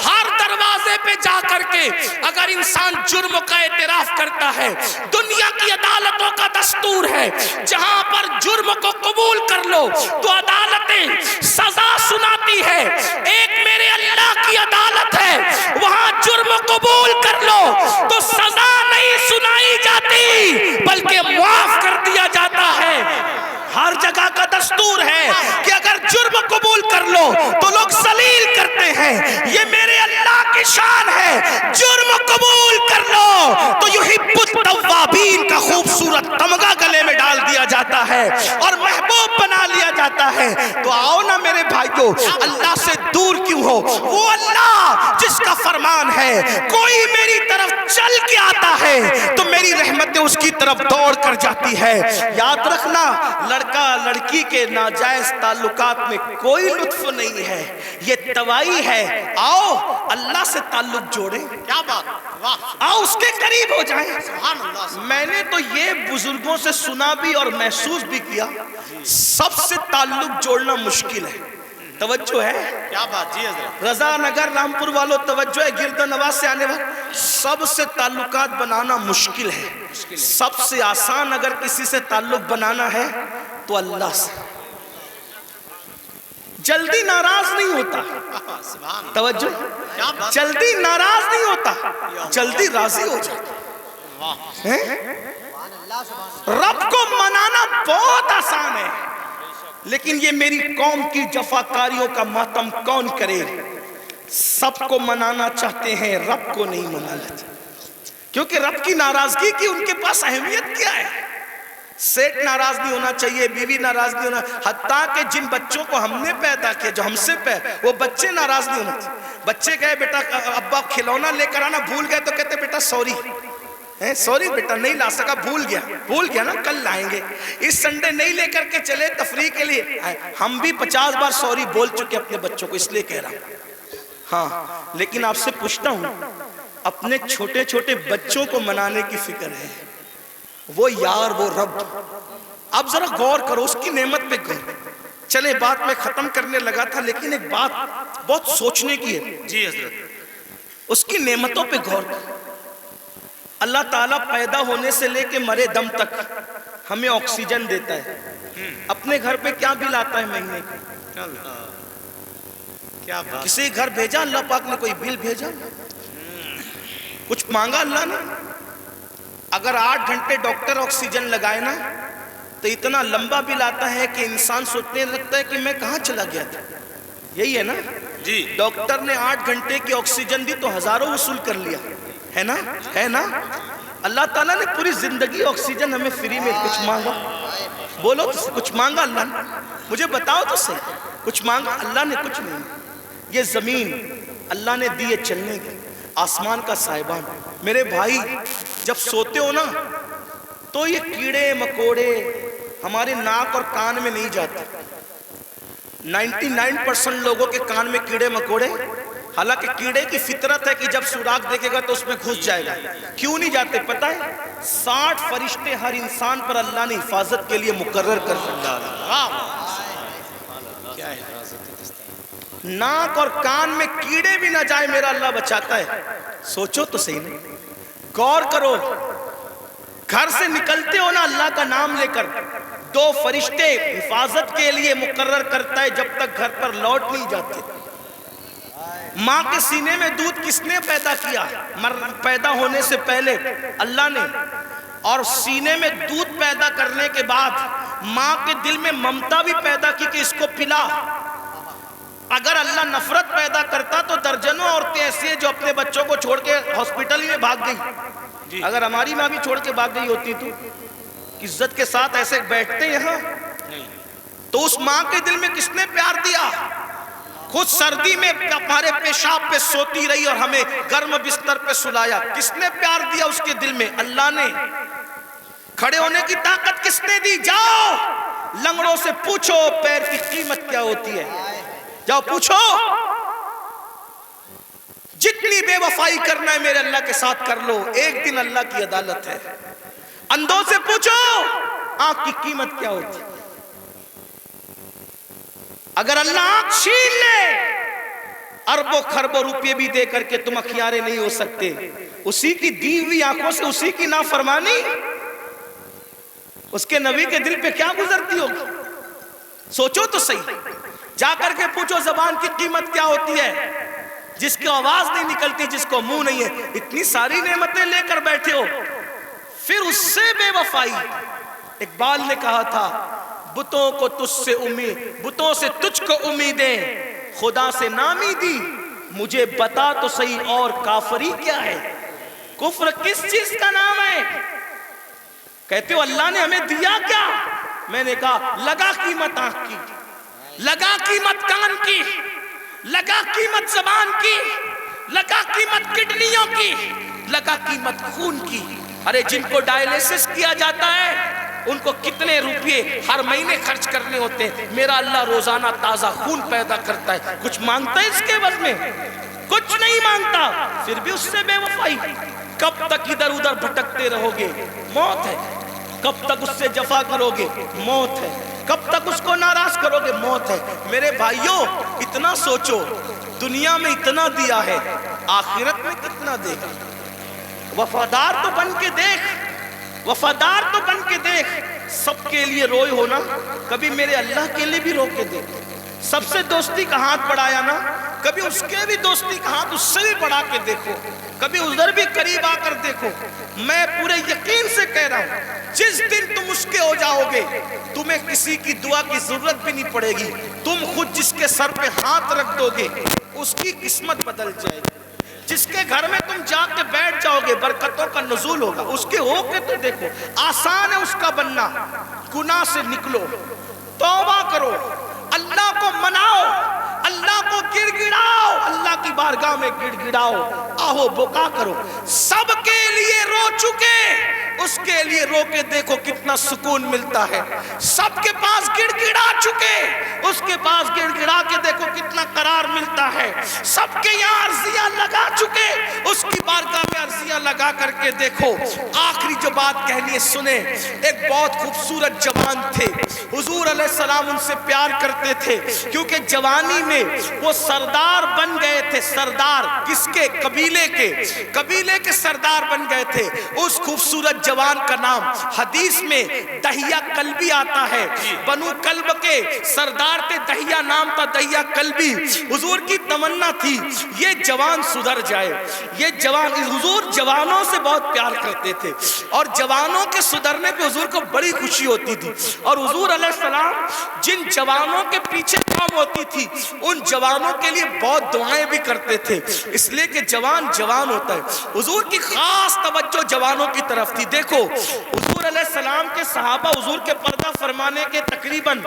[SPEAKER 1] ہر دروازے پہ جا کر کے اگر انسان جرم کا اعتراف کرتا ہے، دنیا کی عدالتوں کا دستور ہے جہاں پر جرم کو قبول کر لو تو عدالتیں سزا سناتی ہے. ایک میرے اللہ کی عدالت ہے، وہاں جرم قبول کر لو تو سزا نہیں سنائی جاتی بلکہ معاف کر دیا جاتا ہے. ہر جگہ کا دستور ہے کہ اگر جرم قبول کر لو تو لوگ ذلیل کرتے ہیں. ہے، یہ میرے اللہ کی شان ہے۔ جرم قبول کر لو تو یحب التوابین کا خوبصورت تمغہ گلے میں ڈال دیا جاتا ہے اور محبوب بنا لیا جاتا ہے۔ تو آؤ نا میرے بھائیو، اللہ سے دور کیوں ہو؟ وہ اللہ جس کا فرمان ہے کوئی میری طرف چل کے آتا ہے تو میری رحمتیں اس کی طرف دوڑ کر جاتی ہے۔ یاد رکھنا، لڑکا لڑکی کے ناجائز تعلقات میں کوئی لطف نہیں ہے، یہ توائی ہے۔ آؤ اللہ سے تعلق جوڑیں،
[SPEAKER 2] کیا بات، واہ،
[SPEAKER 1] آؤ اس کے قریب ہو جائیں۔
[SPEAKER 2] سبحان اللہ۔
[SPEAKER 1] میں نے تو یہ بزرگوں سے سنا بھی اور محسوس بھی کیا، سب سے تعلق جوڑنا مشکل ہے۔ توجہ ہے؟
[SPEAKER 2] کیا بات جی حضرت،
[SPEAKER 1] رضا نگر رامپور والوں توجہ ہے، گرد نواز سے آنے والے، سب سے تعلقات بنانا مشکل ہے۔ سب سے آسان اگر کسی سے تعلق بنانا ہے تو اللہ سے۔ جلدی ناراض نہیں ہوتا،
[SPEAKER 2] سبحان اللہ،
[SPEAKER 1] توجہ،
[SPEAKER 2] کیا بات،
[SPEAKER 1] جلدی ناراض نہیں ہوتا، جلدی راضی ہو جاتا۔
[SPEAKER 2] واہ،
[SPEAKER 1] رب کو منانا بہت آسان ہے، لیکن یہ میری قوم کی جفاکاریوں کا ماتم کون کرے؟ سب کو منانا چاہتے ہیں، رب کو نہیں منانا چاہتے، کیونکہ رب کی ناراضگی کی ان کے پاس اہمیت کیا ہے؟ سیٹ ناراض نہیں ہونا چاہیے، بیوی ناراض نہیں ہونا، حتیٰ کہ جن بچوں کو ہم نے پیدا کیا، جو ہم سے وہ بچے ناراض نہیں ہونا چاہیے۔ بچے کہے بیٹا ابا کھلونا لے کر آنا، بھول گئے تو کہتے بیٹا سوری، سوری بیٹا نہیں لا سکا، بھول گیا نا، کل لائیں گے، اس سنڈے نہیں لے کر کے چلے تفریح کے لیے۔ ہم بھی 50 بار سوری بول چکے اپنے بچوں کو، اس لیے کہہ رہا ہوں۔ ہاں، لیکن آپ سے پوچھتا ہوں، اپنے چھوٹے چھوٹے بچوں کو منانے کی فکر ہے؟ وہ یار، وہ رب، اب ذرا غور کرو اس کی نعمت پہ غور۔ چلے بات میں ختم کرنے لگا تھا، لیکن ایک بات بہت سوچنے کی ہے۔
[SPEAKER 2] جی حضرت،
[SPEAKER 1] اس کی نعمتوں پہ غور کرو۔ اللہ تعالیٰ پیدا ہونے سے لے کے مرے دم تک ہمیں آکسیجن دیتا ہے، اپنے گھر پہ کیا بل آتا ہے مہینے کا؟
[SPEAKER 2] کیا بات،
[SPEAKER 1] کسی گھر بھیجا اللہ پاک نے کوئی بل بھیجا؟ کچھ مانگا اللہ نے؟ اگر 8 گھنٹے ڈاکٹر آکسیجن لگائے نا تو اتنا لمبا بل آتا ہے کہ انسان سوچنے لگتا ہے کہ میں کہاں چلا گیا تھا۔ یہی ہے نا؟
[SPEAKER 2] جی،
[SPEAKER 1] ڈاکٹر نے 8 گھنٹے کی آکسیجن دی تو ہزاروں وصول کر لیا، ہے نا؟ ہے نا؟ اللہ تعالیٰ نے پوری زندگی آکسیجن ہمیں فری میں، کچھ مانگا؟ بولو تو کچھ مانگا اللہ نے؟ مجھے بتاؤ تو صحیح، کچھ مانگا اللہ نے؟ کچھ نہیں۔ یہ زمین اللہ نے دی ہے چلنے کی، آسمان کا سائبان۔ میرے بھائی جب سوتے ہو نا تو یہ کیڑے مکوڑے ہمارے ناک اور کان میں نہیں جاتے۔ 99% لوگوں کے کان میں کیڑے مکوڑے، حالانکہ کیڑے کی فطرت ہے کہ جب سوراخ دیکھے گا تو اس میں گھس جائے گا۔ کیوں نہیں جاتے پتہ ہے؟ 60 فرشتے ہر انسان پر اللہ نے حفاظت کے لیے مقرر کر رکھا ہے۔
[SPEAKER 2] کیا حفاظت،
[SPEAKER 1] ناک اور کان میں کیڑے بھی نہ جائے میرا اللہ بچاتا ہے۔ سوچو تو صحیح نہیں، غور کرو۔ گھر سے نکلتے ہو نا اللہ کا نام لے کر، 2 فرشتے حفاظت کے لیے مقرر کرتا ہے جب تک گھر پر لوٹ نہیں جاتے۔ ماں کے سینے میں دودھ کس نے پیدا کیا؟ پیدا ہونے سے پہلے اللہ نے، اور سینے میں دودھ پیدا کرنے کے بعد ماں کے دل میں ممتا بھی پیدا کی کہ اس کو پلا۔ اگر اللہ نفرت پیدا کرتا تو درجنوں عورتیں ایسی ہیں جو اپنے بچوں کو چھوڑ کے ہاسپٹل میں بھاگ گئی۔ اگر ہماری ماں بھی چھوڑ کے بھاگ گئی ہوتی تو عزت کے ساتھ ایسے بیٹھتے یہاں؟ تو اس ماں کے دل میں کس نے پیار دیا؟ خود سردی میں ہمارے پیشاب پہ سوتی رہی اور ہمیں گرم بستر پہ سلایا، کس نے پیار دیا اس کے دل میں؟ اللہ نے۔ کھڑے ہونے کی طاقت کس نے دی؟ جاؤ لنگڑوں سے پوچھو پیر کی قیمت کیا ہوتی ہے، جاؤ پوچھو۔ جتنی بے وفائی کرنا ہے میرے اللہ کے ساتھ کر لو، ایک دن اللہ کی عدالت ہے۔ اندھوں سے پوچھو آنکھ کی قیمت کیا ہوتی ہے۔ اگر اللہ آنکھ چھین لے، اربوں خربوں روپے بھی دے کر کے تم اخیارے نہیں ہو سکتے۔ اسی کی دی ہوئی آنکھوں سے اسی کی نافرمانی اس کے نبی کے دل پہ کیا گزرتی ہوگی؟ سوچو تو صحیح۔ جا کر کے پوچھو زبان کی قیمت کیا ہوتی ہے، جس کی آواز نہیں نکلتی، جس کو منہ نہیں ہے، اتنی ساری نعمتیں لے کر بیٹھے ہو، پھر اس سے بے وفائی۔ اقبال نے کہا تھا بتوں کو تجھ سے امید، بتوں سے تجھ کو امیدیں، خدا سے نامیدی مجھے بتا تو صحیح اور کافری کیا ہے؟ کفر کس چیز کا نام ہے؟ کہتے ہو اللہ نے ہمیں دیا کیا؟ میں نے کہا لگا قیمت آنکھ کی، لگا قیمت کان کی، لگا قیمت زبان کی، لگا قیمت کڈنیوں کی، لگا قیمت خون کی۔ ارے جن کو ڈائلیسس کیا جاتا ہے ان کو کتنے روپے ہر مہینے خرچ کرنے ہوتے ہیں، میرا اللہ روزانہ تازہ خون پیدا کرتا ہے، کچھ مانگتا ہے اس کے عوض میں؟ کچھ نہیں مانگتا، پھر بھی اس سے بے وفائی۔ کب تک ادھر ادھر بھٹکتے رہو گے؟ موت ہے۔ کب تک اس سے جفا کرو گے؟ موت ہے۔ کب تک اس کو ناراض کرو گے؟ موت ہے۔ میرے بھائیوں اتنا سوچو، دنیا میں اتنا دیا ہے، آخرت میں کتنا دے گا؟ وفادار تو بن کے دیکھ، وفادار تو بن کے دیکھ۔ سب کے لیے روئے ہونا، کبھی میرے اللہ کے لیے بھی رو کے دیکھ۔ سب سے دوستی کا ہاتھ بڑھایا نا، کبھی اس کے بھی دوستی کا ہاتھ اس سے بھی بڑھا کے دیکھو، کبھی ادھر بھی قریب آ کر دیکھو۔ میں پورے یقین سے کہہ رہا ہوں، جس دن تم اس کے ہو جاؤ گے تمہیں کسی کی دعا کی ضرورت بھی نہیں پڑے گی، تم خود جس کے سر پہ ہاتھ رکھ دو گے اس کی قسمت بدل جائے گی۔ جس کے گھر میں تم جا کے بیٹھ جاؤ گے برکتوں کا نزول ہوگا، اس کے ہو کے تو دیکھو۔ آسان ہے اس کا بننا، گناہ سے نکلو، توبہ کرو، اللہ کو مناؤ، اللہ کو گڑ گڑاؤ، اللہ کی بارگاہ میں گڑ گڑاؤ، آہو بکا کرو۔ سب کے لیے رو چکے، اس کے لیے رو کے دیکھو کتنا سکون ملتا ہے۔ سب کے پاس گڑ گڑا چکے، اس کے پاس گڑ گڑا کے دیکھو کتنا قرار ملتا ہے۔ سب کے یہاں عرضیاں لگا چکے، اس کی بارگاہ میں عرضیاں لگا کر کے دیکھو۔ آخری جو بات کہنی ہے سنیں، ایک بہت خوبصورت جوان تھے، حضور علیہ السلام ان سے پیار کرتے تھے کیونکہ جوانی میں وہ سردار بن گئے تھے۔ سردار کس کے؟ قبیلے کے، قبیلے کے سردار بن گئے تھے۔ اس خوبصورت جوان کا نام حدیث میں دہیہ کلبی آتا ہے، بنو کلب کے سردار تھے، دہیہ نام تھا، دہیہ کلبی۔ حضور کی تمنا تھی یہ جوان سدھر جائے، یہ جوان، حضور جوانوں سے بہت پیار کرتے تھے اور جوانوں کے سدھرنے پہ حضور کو بڑی خوشی ہوتی تھی۔ اور حضور علیہ السلام جن جوانوں کے پیچھے کام ہوتی تھی ان جوانوں کے لیے بہت دعائیں بھی کرتے تھے، اس لیے کہ جوان جوان ہوتا ہے۔ حضور کی خاص توجہ جوانوں کی طرف تھی۔ دیکھو حضور علیہ السلام کے صحابہ حضور کے پردہ فرمانے کے تقریباً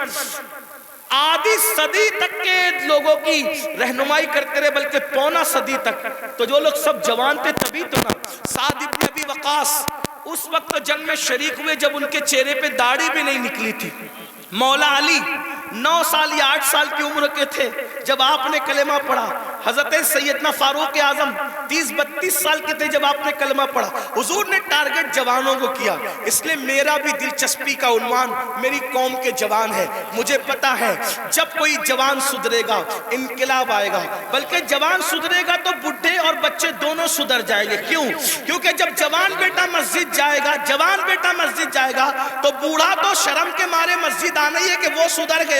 [SPEAKER 1] آدھی صدی تک کے لوگوں کی رہنمائی کرتے رہے، بلکہ پونا صدی تک۔ تو جو لوگ سب جوان تھے تبھی تو نا سعد ابن ابی وقاص اس وقت جنگ میں شریک ہوئے جب ان کے چہرے پہ داڑھی بھی نہیں نکلی تھی۔ مولا علی 9 سال یا 8 سال کی عمر کے تھے جب آپ نے کلمہ پڑھا۔ حضرت سیدنا فاروق اعظم 30-32 سال کے تھے جب آپ نے کلمہ پڑھا۔ حضور نے ٹارگٹ جوانوں کو کیا، اس لیے میرا بھی دلچسپی کا عنوان میری قوم کے جوان ہے۔ مجھے پتا ہے جب کوئی جوان سدھرے گا انقلاب آئے گا، بلکہ جوان سدھرے گا تو بڈھے اور بچے دونوں سدھر جائیں گے۔ کیوں؟ کیونکہ جب جوان بیٹا مسجد جائے گا، جوان بیٹا مسجد جائے گا تو بوڑھا تو شرم کے مارے مسجد آنا ہی ہے کہ وہ سدھر گیا،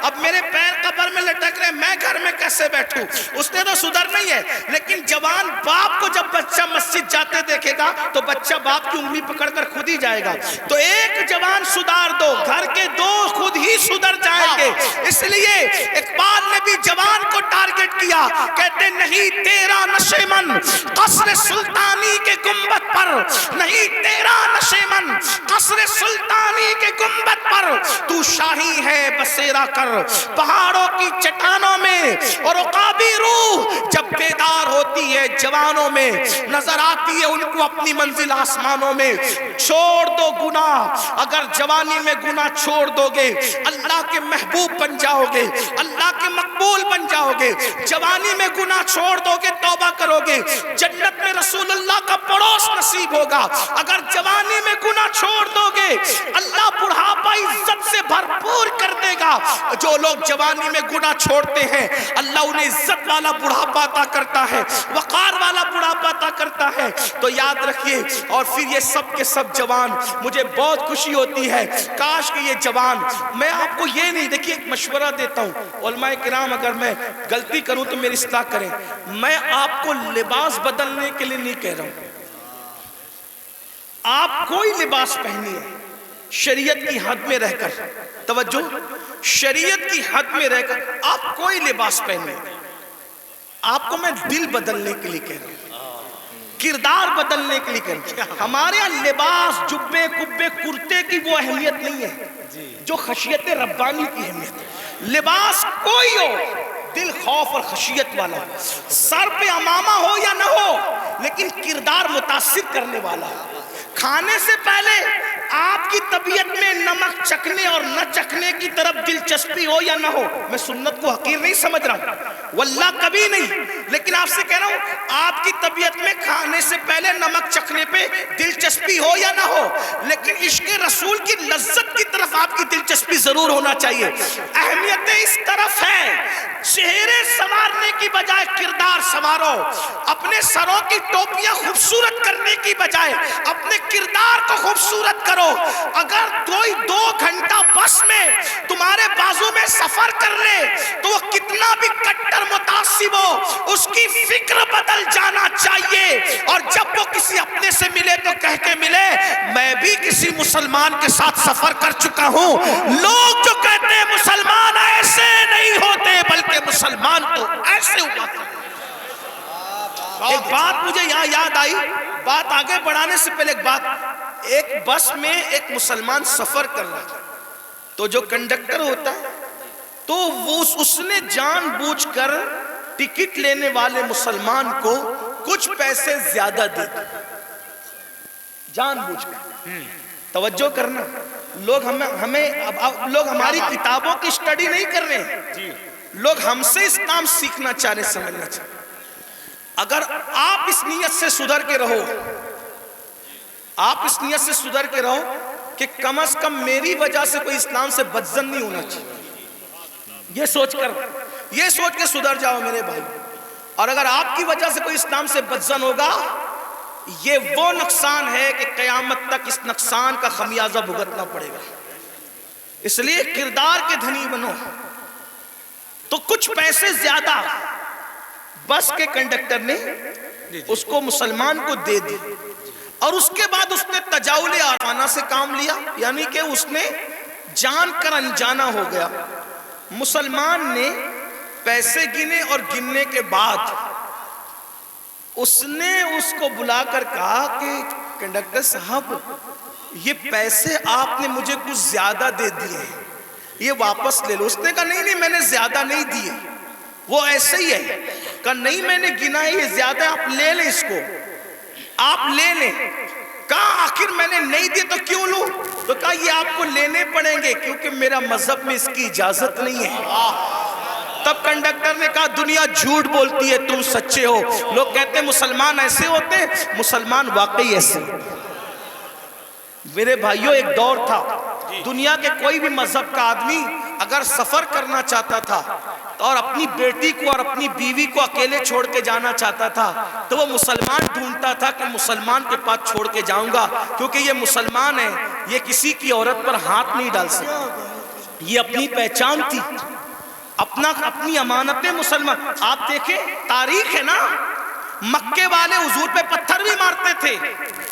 [SPEAKER 1] اب میرے پیر قبر میں لٹک رہے، میں گھر میں کیسے بیٹھوں؟ اس نے تو سدھر نہیں ہے۔ لیکن جوان باپ کو جب بچہ مسجد جاتے دیکھے گا تو بچہ باپ کی انگلی پکڑ کر خود ہی جائے گا۔ تو ایک جوان سدھار دو، گھر کے دو خود ہی سدھر جائیں گے۔ اس لیے اقبال نے بھی جوان کو ٹارگٹ کیا، کہتے نہیں تیرا نشے من قصر سلطانی کے گنبد پر، نہیں تیرا نشے من قصر سلطانی کے گنبد پر، تو شاہی ہے بسیرا کر پہاڑوں کی چٹانوں میں۔ اور عقابی روح جب بیدار ہوتی ہے جوانوں میں، نظر آتی ہے ان کو اپنی منزل آسمانوں میں۔ چھوڑ دو گناہ، اگر جوانی میں گناہ چھوڑ دو گے اللہ کے محبوب بن جاؤ گے، اللہ کے مقبول بن جاؤ گے۔ جوانی میں گناہ چھوڑ دو گے، توبہ کرو گے، جنت میں رسول اللہ کا پڑوس نصیب ہوگا۔ اگر جوانی میں گناہ چھوڑ دو گے اللہ بڑھاپا عزت سے بھرپور کر دے گا۔ جو لوگ جوانی میں گناہ چھوڑتے ہیں اللہ انہیں عزت والا بڑھاپا عطا کرتا ہے، وقار والا بڑھاپا عطا کرتا ہے۔ تو یاد رکھیے، اور پھر یہ سب کے سب جوان، مجھے بہت خوشی ہوتی ہے کاش کہ یہ جوان، میں آپ کو یہ نہیں، دیکھیے ایک مشورہ دیتا ہوں علماء کرام، اگر میں غلطی کروں تو میری اصلاح کریں۔ میں آپ کو لباس بدلنے کے لیے نہیں کہہ رہا ہوں، آپ کوئی لباس پہنیے شریعت کی حد میں رہ کر، توجہ، شریعت کی حد میں رہ کر آپ کوئی لباس پہنے، آپ کو میں دل بدلنے کے لیے کہہ رہا ہوں، کردار بدلنے کے لیے کہہ رہا ہوں۔ ہمارے یہاں لباس، جبے کبے کرتے کی وہ اہمیت نہیں ہے جو خشیت ربانی کی اہمیت ہے۔ لباس کوئی ہو، دل خوف اور خشیت والا ہو، سر پہ امامہ ہو یا نہ ہو، لیکن کردار متاثر کرنے والا ہو۔ کھانے سے پہلے آپ کی طبیعت میں نمک چکھنے اور نہ چکھنے کی طرف دلچسپی ہو یا نہ ہو، میں سنت کو حقیر نہیں سمجھ رہا ہوں، واللہ کبھی نہیں، لیکن آپ سے کہہ رہا ہوں آپ کی طبیعت میں کھانے سے پہلے نمک چکھنے پہ دلچسپی ہو یا نہ ہو، لیکن عشق رسول کی لذت کی طرف آپ کی دلچسپی ضرور ہونا چاہیے۔ اہمیت اس طرف ہے، چہرے سنوارنے کی بجائے کردار سنوارو، اپنے سروں کی ٹوپیاں خوبصورت کرنے کی بجائے اپنے کردار کو خوبصورت کرو۔ اگر کوئی 2 گھنٹہ بس میں تمہارے بازو میں سفر کر لے تو وہ کتنا بھی کٹر متعصب ہو، اس کی فکر بدل جانا چاہیے، اور جب وہ کسی اپنے سے ملے تو کہہ کے ملے میں بھی کسی مسلمان کے ساتھ سفر کر چکا ہوں۔ لوگ جو کہتے ہیں مسلمان ایسے نہیں ہوتے بلکہ مسلمان تو ایسے ہوا کرتے۔ ایک بات مجھے یہاں یاد آئی، بات آگے بڑھانے سے پہلے ایک بس میں ایک مسلمان سفر کر رہا تھا، تو جو کنڈکٹر ہوتا ہے تو اس نے جان بوجھ کر ٹکٹ لینے والے مسلمان کو کچھ پیسے زیادہ دے دی، جان بوجھ کر۔ توجہ کرنا، لوگ ہماری کتابوں کی اسٹڈی نہیں کر رہے ہیں، لوگ ہم سے اسلام سیکھنا چاہ رہے، سمجھنا چاہ رہے۔ اگر آپ اس نیت سے سدھر کے رہو، آپ اس نیت سے سدھر کے رہو کہ کم از کم میری وجہ سے کوئی اسلام سے بدظن نہیں ہونا چاہیے، یہ سوچ کے سدھر جاؤ میرے بھائی۔ اور اگر آپ کی وجہ سے کوئی اسلام سے بدظن ہوگا، یہ وہ نقصان ہے کہ قیامت تک اس نقصان کا خمیازہ بھگتنا پڑے گا۔ اس لیے کردار کے دھنی بنو۔ تو کچھ پیسے زیادہ بس کے کنڈکٹر نے اس کو مسلمان کو دے دی، اور اس کے بعد اس نے تجاؤل آرانہ سے کام لیا، یعنی کہ اس نے جان کر انجانا ہو گیا۔ مسلمان نے پیسے گنے اور گننے کے بعد اس نے اس کو بلا کر کہا کہ کنڈکٹر صاحب یہ پیسے آپ نے مجھے کچھ زیادہ دے دیے ہیں، یہ واپس لے لو۔ اس نے کہا نہیں میں نے زیادہ نہیں دیے، وہ ایسے ہی ہے۔ کہا نہیں میں نے گنا ہے، یہ زیادہ ہے، آپ لے لیں اس کو، آپ لے لیں۔ کہا آخر میں نے نہیں دیے تو کیوں لوں؟ تو کہا یہ آپ کو لینے پڑیں گے کیونکہ میرا مذہب میں اس کی اجازت نہیں ہے۔ تب کنڈکٹر نے کہا دنیا جھوٹ بولتی ہے، تم سچے ہو۔ لوگ کہتے ہیں مسلمان ایسے ہوتے ہیں، مسلمان واقعی ایسے ہوتے ہیں۔ میرے بھائیوں ایک دور تھا دنیا کے کوئی بھی مذہب کا آدمی اگر سفر کرنا چاہتا تھا اور اپنی بیٹی کو اور اپنی بیوی کو اکیلے چھوڑ کے جانا چاہتا تھا تو وہ مسلمان ڈھونڈتا تھا کہ مسلمان کے پاس چھوڑ کے جاؤں گا، کیونکہ یہ مسلمان ہے، یہ کسی کی عورت پر ہاتھ نہیں ڈال سکتا، یہ اپنی پہچان تھی، اپنی امانتیں مسلمان۔ آپ دیکھیں تاریخ ہے نا، مکے والے حضور پہ پتھر بھی مارتے تھے،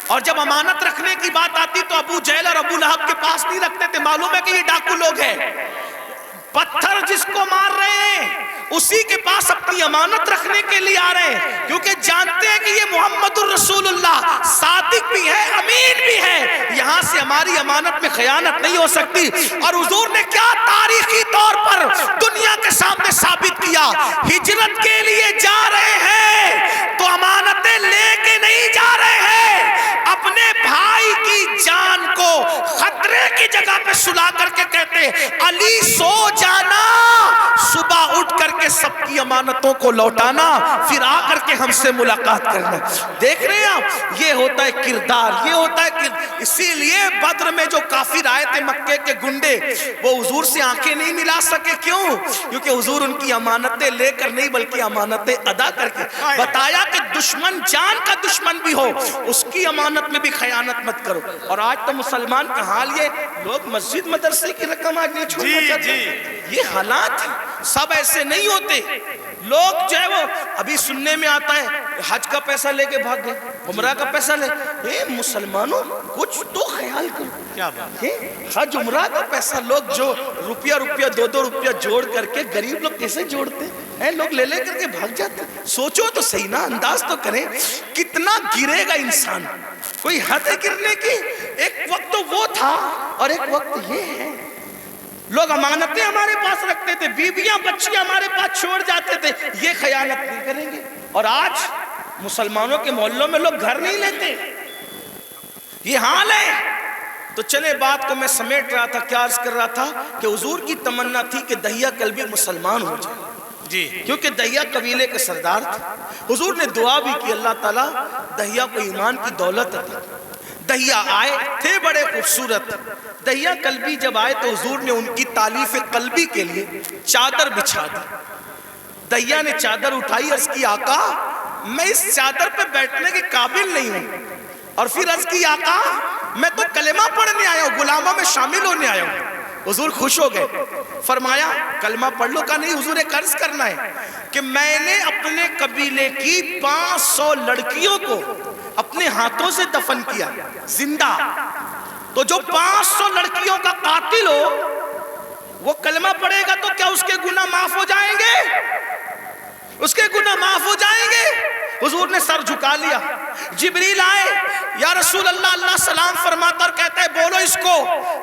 [SPEAKER 1] اور جب امانت رکھنے کی بات آتی تو ابو جہل اور ابو لہب کے پاس نہیں رکھتے تھے، معلوم ہے کہ یہ ڈاکو لوگ ہیں۔ پتھر جس کو مار رہے ہیں اسی کے پاس اپنی امانت رکھنے کے لیے آ رہے ہیں، کیونکہ جانتے ہیں کہ یہ محمد الرسول اللہ صادق بھی ہے، امین بھی ہے، یہاں سے ہماری امانت میں خیانت نہیں ہو سکتی۔ اور حضور نے کیا تاریخی طور پر دنیا کے سامنے ثابت کیا، ہجرت کے لیے جا رہے ہیں تو امانتیں لے کے نہیں جا رہے ہیں، اپنے بھائی کی جان کو خطرے کی جگہ پہ سلا کر کے کہتے علی سو جانا، صبح اٹھ کر کے سب کی امانتوں کو لوٹانا، پھر آ کر کے ہم سے ملاقات کرنا۔ دیکھ رہے ہیں آپ، یہ ہوتا ہے کردار، یہ ہوتا ہے اسی لیے بدر میں جو کافر آئے تھے مکے کے گنڈے، وہ حضور سے آنکھیں نہیں ملا سکے، کیوں؟ کیونکہ حضور ان کی امانتیں لے کر نہیں بلکہ امانتیں ادا کر کے بتایا کہ دشمن جان کا دشمن بھی ہو اس کی امانت میں بھی خیانت مت کرو۔ اور آج تو مسلمان کا حال یہ، لوگ مسجد مدرسے کی رقم آج نہیں چھوڑنا چاہتے، یہ حالات سب ایسے نہیں ہوتے۔ لوگ جو ہے وہ ابھی سننے میں آتا ہے حج کا پیسہ لے کے بھاگ گئے, عمرہ کا پیسہ لے. اے مسلمانوں کچھ تو خیال کرو.
[SPEAKER 2] کیا بات.
[SPEAKER 1] حج عمرہ کا پیسہ لوگ جو روپیہ 2 روپیہ جوڑ کر کے, غریب لوگ کیسے جوڑتے ہیں, لوگ لے کر کے بھاگ جاتے. سوچو تو صحیح نا, انداز تو کریں کتنا گرے گا انسان. کوئی حد ہے گرنے کی. ایک وقت تو وہ تھا اور ایک وقت یہ ہے. لوگ امانتیں ہمارے پاس رکھتے تھے, بیویاں بچیاں ہمارے پاس چھوڑ جاتے تھے, یہ خیانت نہیں کریں گے. اور آج مسلمانوں کے محلوں میں لوگ گھر نہیں لیتے, یہ حال ہے. تو چلے بات کو میں سمیٹ رہا تھا, کیا عرض کر رہا تھا کہ حضور کی تمنا تھی کہ دہیا کلبی مسلمان ہو جائے
[SPEAKER 2] جی,
[SPEAKER 1] کیونکہ دہیا قبیلے کے سردار تھے. حضور نے دعا بھی کی, اللہ تعالیٰ دہیا کو ایمان کی دولت عطا. دہیا آئے تھے بڑے خوبصورت. دہیا کلبی جب آئے تو حضور نے ان کی تالیف قلبی کے لیے چادر بچھا دی. دہیا نے چادر اٹھائی, عرض کی آقا میں اس چادر پہ بیٹھنے کے قابل نہیں ہوں. اور پھر عرض کی آقا میں تو کلمہ پڑھنے آیا ہوں, غلاموں میں شامل ہونے آیا ہوں. حضور خوش ہو گئے, فرمایا کلمہ پڑھ لو. کا نہیں, حضور ایک عرض کرنا ہے کہ میں نے اپنے قبیلے کی 500 لڑکیوں کو اپنے ہاتھوں سے دفن کیا زندہ. تو جو 500 لڑکیوں کا قاتل ہو وہ کلمہ پڑھے گا تو کیا اس کے گناہ معاف ہو جائیں گے؟ اس کے گناہ معاف ہو جائیں گے. حضور نے سر جھکا لیا. جبریل آئے, یا رسول اللہ, اللہ سلام فرماتا اور کہتا ہے بولو اس کو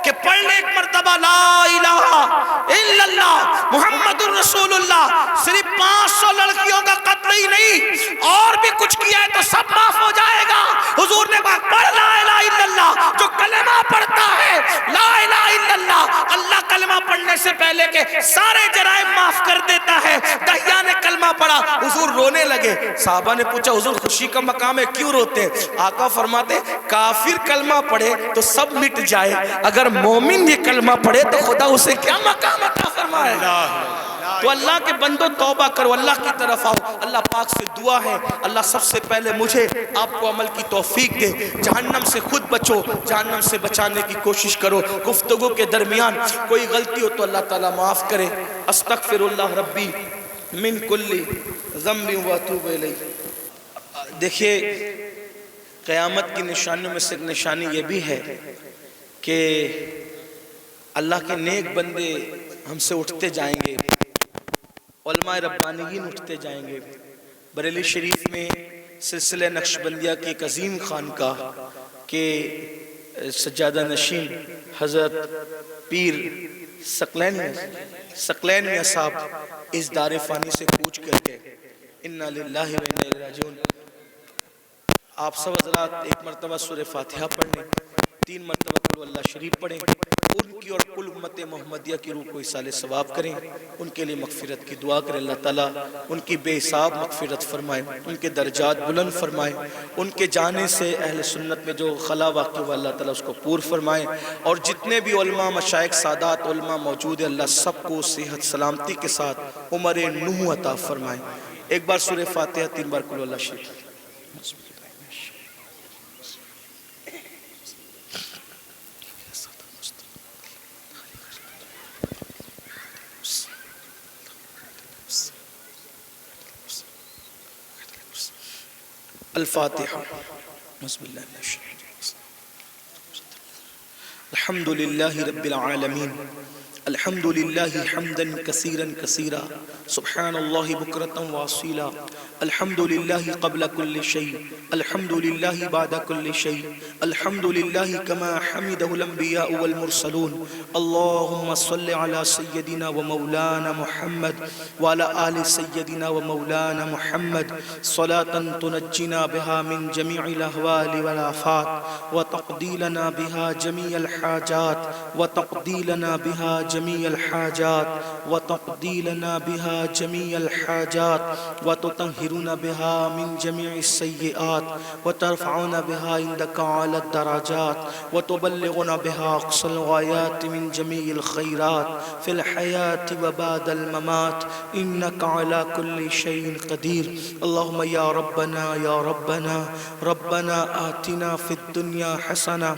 [SPEAKER 1] کہ پڑھ لے ایک مرتبہ لا الہ الا اللہ محمد الرسول اللہ. صرف 500 لڑکیوں کا قتل ہی نہیں اور بھی کچھ کیا ہے تو سب معاف ہو جائے گا. حضور نے کہا پڑھ لا الہ الا اللہ. جو کلمہ پڑھتا ہے لا الہ الا اللہ, اللہ کلمہ پڑھنے سے پہلے کے سارے جرائم معاف کر دیتا ہے. دہیا نے کلمہ پڑھا, حضور رونے لگے. صحابہ نے پوچھا حضور خوشی کا مقام ہے کیوں روتے ہیں؟ آقا فرماتے کافر کلمہ پڑھے تو سب مٹ جائے, اگر مومن یہ کلمہ پڑھے تو خدا اسے کیا مقام عطا فرمائے. تو اللہ کے بندو توبہ کرو, اللہ کی طرف آؤ. اللہ پاک سے دعا ہے اللہ سب سے پہلے مجھے آپ کو عمل کی توفیق دے. جہنم سے خود بچو, جہنم سے بچانے کی کوشش کرو. گفتگو کے درمیان کوئی غلطی ہو تو اللہ تعالیٰ معاف کرے. استغفر اللہ ربی من کل ذنب واتوب الیہ. دیکھیے قیامت کی نشانیوں میں سے ایک نشانی یہ بھی ہے کہ اللہ کے نیک بندے ہم سے اٹھتے جائیں گے, علماء ربانیین اٹھتے جائیں گے. بریلی شریف میں سلسلہ نقشبندیہ کی ایک عظیم خانقاہ کے سجادہ نشین حضرت پیر ثقلین میاں صاحب اس دار فانی سے کوچ کر کے انا للہ و انا الیہ راجعون. آپ سب حضرات ایک مرتبہ سورہ فاتحہ پڑھیں, 3 مرتبہ قل اللہ شریف پڑھیں, ان کی اور کل امت محمدیہ کی روح کو اصال ثواب کریں, ان کے لیے مغفرت کی دعا کریں. اللہ تعالیٰ ان کی بے حساب مغفرت فرمائے, ان کے درجات بلند فرمائے, ان کے جانے سے اہل سنت میں جو خلا واقع ہوا اللہ تعالیٰ اس کو پور فرمائے. اور جتنے بھی علماء مشائخ سادات علماء موجود ہیں اللہ سب کو صحت سلامتی کے ساتھ عمر نوح عطا فرمائے. ایک بار سورہ فاتحہ 3 بار قل اللہ شریف. الفاتحہ. بسم اللہ الرحمن الرحیم. الحمد للہ رب العالمین. الحمد للہ حمدا کثیرا کثیرا سبحان اللہ بکرۃ واصیلا. الحمد للہ قبل کل شیء, الحمد للہ بعد کل شیء, الحمد للہ کما حمدہ الانبیاء والمرسلون. اللہم صل علی سیدنا و مولانا محمد وعلی آل سیدنا و مولانا محمد صلاة تنجینا بها من جمیع الاحوال والآفات وتقضی لنا بها جمیع الحاجات وتقضی لنا بها جميع الحاجات وتقضي لنا بها جميع الحاجات وتطهرنا بها من جميع السيئات وترفعنا بها عندك على الدرجات وتبلغنا بها أقصى الغايات من جميع الخيرات في الحياة وبعد الممات إنك على كل شيء قدير. اللهم يا ربنا يا ربنا ربنا آتنا في الدنيا حسنة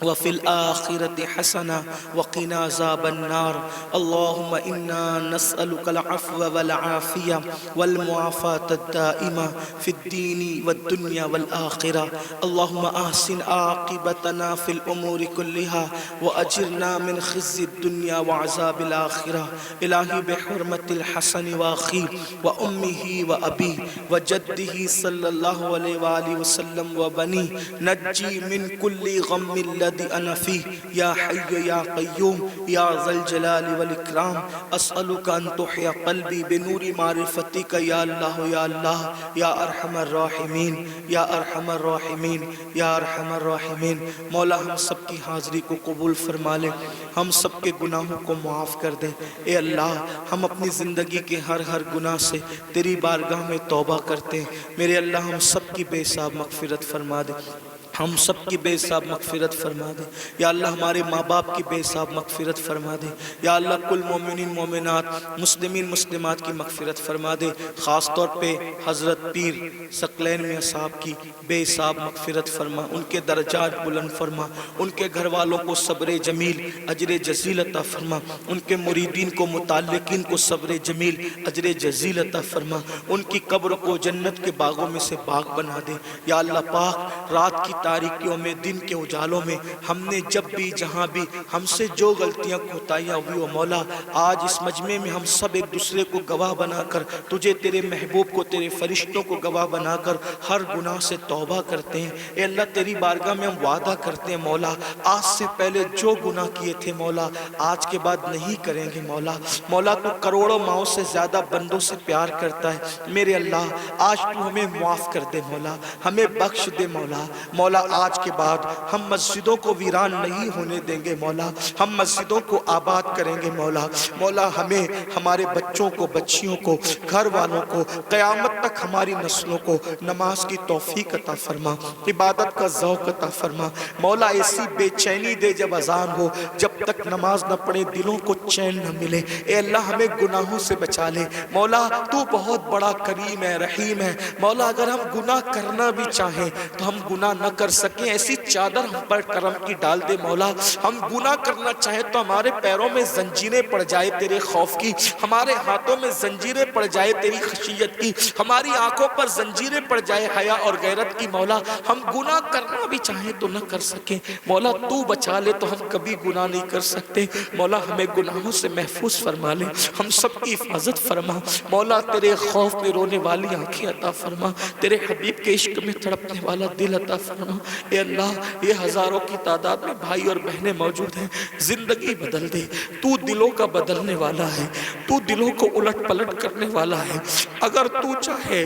[SPEAKER 1] وفي الآخرة حسنة وقنا عذاب النار. النار اللهم إنا نسألك العفو والعافية والمعافاة الدائمة في الدين والدنيا والآخرة اللهم أحسن عاقبتنا في الأمور كلها وأجرنا من خزي الدنيا وعذاب الآخرة إلهي بحرمة الحسن وأخيه وأمه وأبيه وجده صلى الله عليه وآله وسلم وبنيه نجي من كل غم الذي أنا فيه يا حي يا قيوم يا ذا الجلال والإكرام أسألك أن تحيا قلبي بنور معرفتك يا الله يا الله يا أرحم الراحمين يا أرحم الراحمين يا أرحم الراحمين مولا ہم سب کی حاضری کو قبول فرما لے ہم سب کے گناہوں کو معاف کر دے اے اللہ ہم اپنی زندگی کے ہر گناہ سے تیری بارگاہ میں توبہ کرتے ہیں میرے اللہ ہم سب کی بے حساب مغفرت فرما دے ہم سب کی بے حساب مغفرت فرما دے یا اللہ ہمارے ماں باپ کی بے حساب مغفرت فرما دے یا اللہ کل مومنین مومنات مسلمین مسلمات کی مغفرت فرما دے خاص طور پہ حضرت پیر ثقلین میاں صاحب کی بے حساب مغفرت فرما ان کے درجات بلند فرما ان کے گھر والوں کو صبر جمیل اجر جزیل عطا فرما ان کے مریدین کو متعلقین کو صبر جمیل اجر جزیل عطا فرما ان کی قبر کو جنت کے باغوں میں سے باغ بنا دے یا اللہ پاک رات کی تاریکیوں میں دن کے اجالوں میں ہم نے جب بھی جہاں بھی ہم سے جو غلطیاں کوتاہیاں ہوئی مولا آج اس مجمع میں ہم سب ایک دوسرے کو گواہ بنا کر تجھے تیرے محبوب کو تیرے فرشتوں کو گواہ بنا کر ہر گناہ سے توبہ کرتے ہیں اے اللہ تیری بارگاہ میں ہم وعدہ کرتے ہیں مولا آج سے پہلے جو گناہ کیے تھے مولا آج کے بعد نہیں کریں گے مولا مولا تو کروڑوں ماؤں سے زیادہ بندوں سے پیار کرتا ہے میرے اللہ آج تو ہمیں معاف کر دے مولا ہمیں بخش دے مولا مولا آج کے بعد ہم مسجدوں کو ویران نہیں ہونے دیں گے مولا ہم مسجدوں کو آباد کریں گے مولا مولا ہمیں ہمارے بچوں کو بچیوں کو گھر والوں کو قیامت تک ہماری نسلوں کو نماز کی توفیق عطا فرما عبادت کا ذوق عطا فرما مولا ایسی بے چینی دے جب اذان ہو جب تک نماز نہ پڑھے دلوں کو چین نہ ملے اے اللہ ہمیں گناہوں سے بچا لے مولا تو بہت بڑا کریم ہے رحیم ہے مولا اگر ہم گناہ کرنا بھی چاہیں تو ہم گناہ نہ کر سکیں ایسی چادر ہم پر کرم کی ڈال دے مولا ہم گناہ کرنا چاہیں تو ہمارے پیروں میں زنجیریں پڑ جائے تیرے خوف کی ہمارے ہاتھوں میں زنجیریں پڑ جائے تیری خشیت کی ہماری آنکھوں پر زنجیریں پڑ جائے حیا اور غیرت کی مولا ہم گناہ کرنا بھی چاہیں تو نہ کر سکیں مولا تو بچا لے تو ہم کبھی گناہ نہیں کر سکتے مولا ہمیں گناہوں سے محفوظ فرما لے ہم سب کی حفاظت فرما مولا تیرے خوف میں رونے والی آنکھیں عطا فرما تیرے حبیب کے عشق میں تڑپنے والا دل عطا فرما اے اللہ یہ ہزاروں کی تعداد میں بھائی اور بہنیں موجود ہیں زندگی بدل دے تو دلوں کا بدلنے والا ہے تو دلوں کو الٹ پلٹ کرنے والا ہے اگر تو چاہے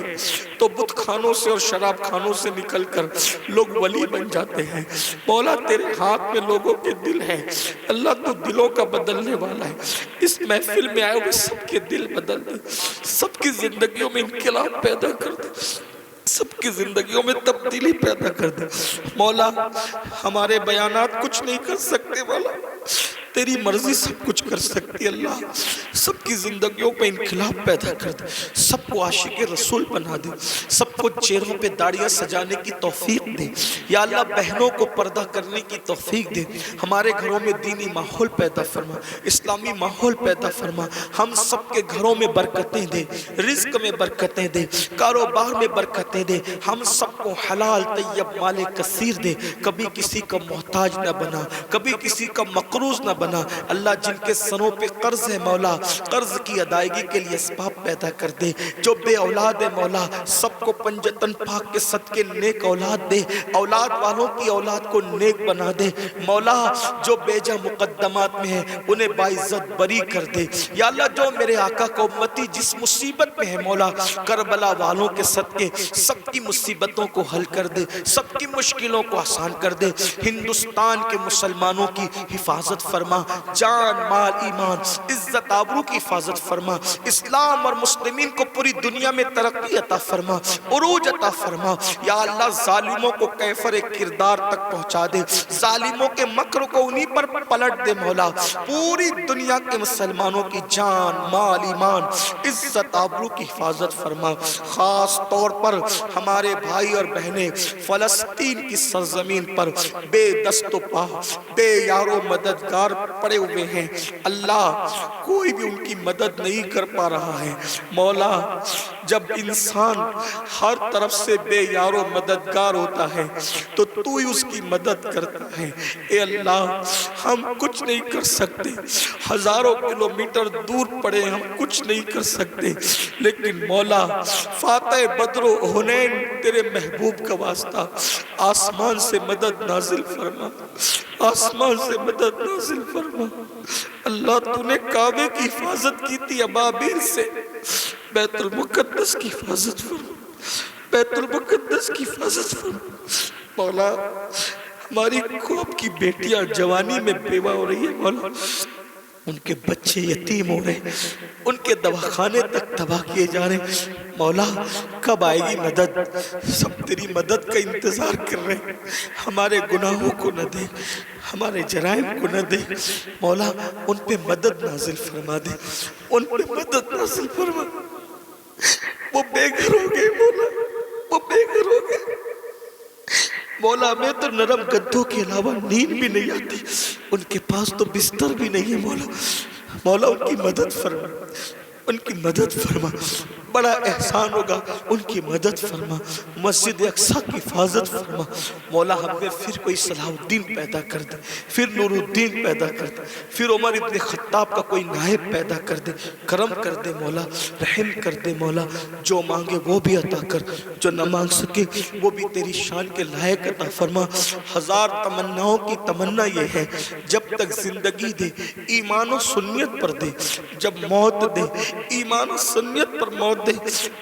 [SPEAKER 1] تو بت خانوں سے اور شراب خانوں سے نکل کر لوگ ولی بن جاتے ہیں مولا تیرے ہاتھ میں لوگوں کے دل ہیں اللہ تو دلوں کا بدلنے والا ہے اس محفل میں آئے ہوئے سب کے دل بدل دے سب کی زندگیوں میں انقلاب پیدا کر دے سب کی زندگیوں میں تبدیلی پیدا کر دے مولا ہمارے بیانات کچھ نہیں کر سکتے مولا تیری مرضی سب کچھ کر سکتی اللہ سب کی زندگیوں پہ انقلاب پیدا کر دے سب کو عاشق رسول بنا دے سب کو چہروں پہ داڑیاں سجانے کی توفیق دے یا اللہ بہنوں کو پردہ کرنے کی توفیق دے ہمارے گھروں میں دینی ماحول پیدا فرما اسلامی ماحول پیدا فرما ہم سب کے گھروں میں برکتیں دے رزق میں برکتیں دے کاروبار میں برکتیں دے ہم سب کو حلال طیب مال کثیر دے کبھی کسی کا محتاج نہ بنا کبھی کسی کا مقروض نہ بنا اللہ جن کے سروں پہ قرض ہے مولا قرض کی ادائیگی کے لیے اسباب پیدا کر دے جو بے اولاد ہے مولا سب کو پنجتن پاک کے صدقے نیک اولاد دے اولاد والوں کی اولاد کو نیک بنا دے مولا جو بیجا مقدمات میں ہیں انہیں باعزت بری کر دے یا اللہ جو میرے آقا کو امتی جس مصیبت میں ہے مولا کربلا والوں کے صدقے سب کی مصیبتوں کو حل کر دے سب کی مشکلوں کو آسان کر دے ہندوستان کے مسلمانوں کی حفاظت فرما جان مال ایمان عزت آبرو کی حفاظت فرما اسلام اور مسلمین کو پوری دنیا میں ترقی عطا فرما عروج عطا فرما یا اللہ ظالموں کو کیفر کردار تک پہنچا دے ظالموں کے مکر کو انہی پر پلٹ دے مولا پوری دنیا کے مسلمانوں کی جان مال ایمان عزت آبرو کی حفاظت فرما خاص طور پر ہمارے بھائی اور بہنیں فلسطین کی سرزمین پر بے دست و پا بے یار و مددگار پڑے ہوئے ہیں اللہ کوئی بھی ان کی مدد نہیں کر پا رہا ہے مولا جب انسان ہر طرف سے بے یار و مددگار ہوتا ہے تو تو ہی اس کی مدد کرتا ہے اے اللہ ہم کچھ نہیں کر سکتے ہزاروں کلومیٹر دور پڑے ہم کچھ نہیں کر سکتے لیکن مولا فاتح بدر و حنین تیرے محبوب کا واسطہ آسمان سے مدد نازل فرما آسمان سے مدد نازل فرما اللہ تو نے کعبے کی حفاظت کی تھی ابابیل سے بیت المقدس کی حفاظت فرما بیت المقدس کی حفاظت فرما مولا ہماری قوم کی بیٹیاں جوانی میں بیوہ ہو رہی ہے مولا ان کے بچے یتیم ہو رہے ان کے دواخانے تک تباہ کیے جا رہے مولا کب آئے گی مدد سب تیری مدد کا انتظار کر رہے ہیں ہمارے گناہوں کو نہ دے ہمارے جرائم کو نہ دے مولا ان پہ مدد نازل فرما دے ان پہ مدد نازل فرما وہ بے گھر ہو گئے مولا وہ بے گھر ہو گئے مولا میں تو نرم گدوں کے علاوہ نیند بھی نہیں آتی ان کے پاس تو بستر بھی نہیں ہے مولا ان کی مدد فرما ان کی مدد فرما بڑا احسان ہوگا ان کی مدد فرما مسجد اقصی کی حفاظت فرما مولا ہم میں پھر کوئی صلاح الدین پیدا کر دے پھر نور الدین پیدا کر دے پھر عمر ابن خطاب کا کوئی نائب پیدا کر دے کرم کر دے مولا رحم کر دے مولا جو مانگے وہ بھی عطا کر جو نہ مانگ سکے وہ بھی تیری شان کے لائق عطا فرما ہزار تمناؤں کی تمنا یہ ہے جب تک زندگی دے ایمان و سنیت پر دے جب موت دے ایمان و سنیت پر موت دے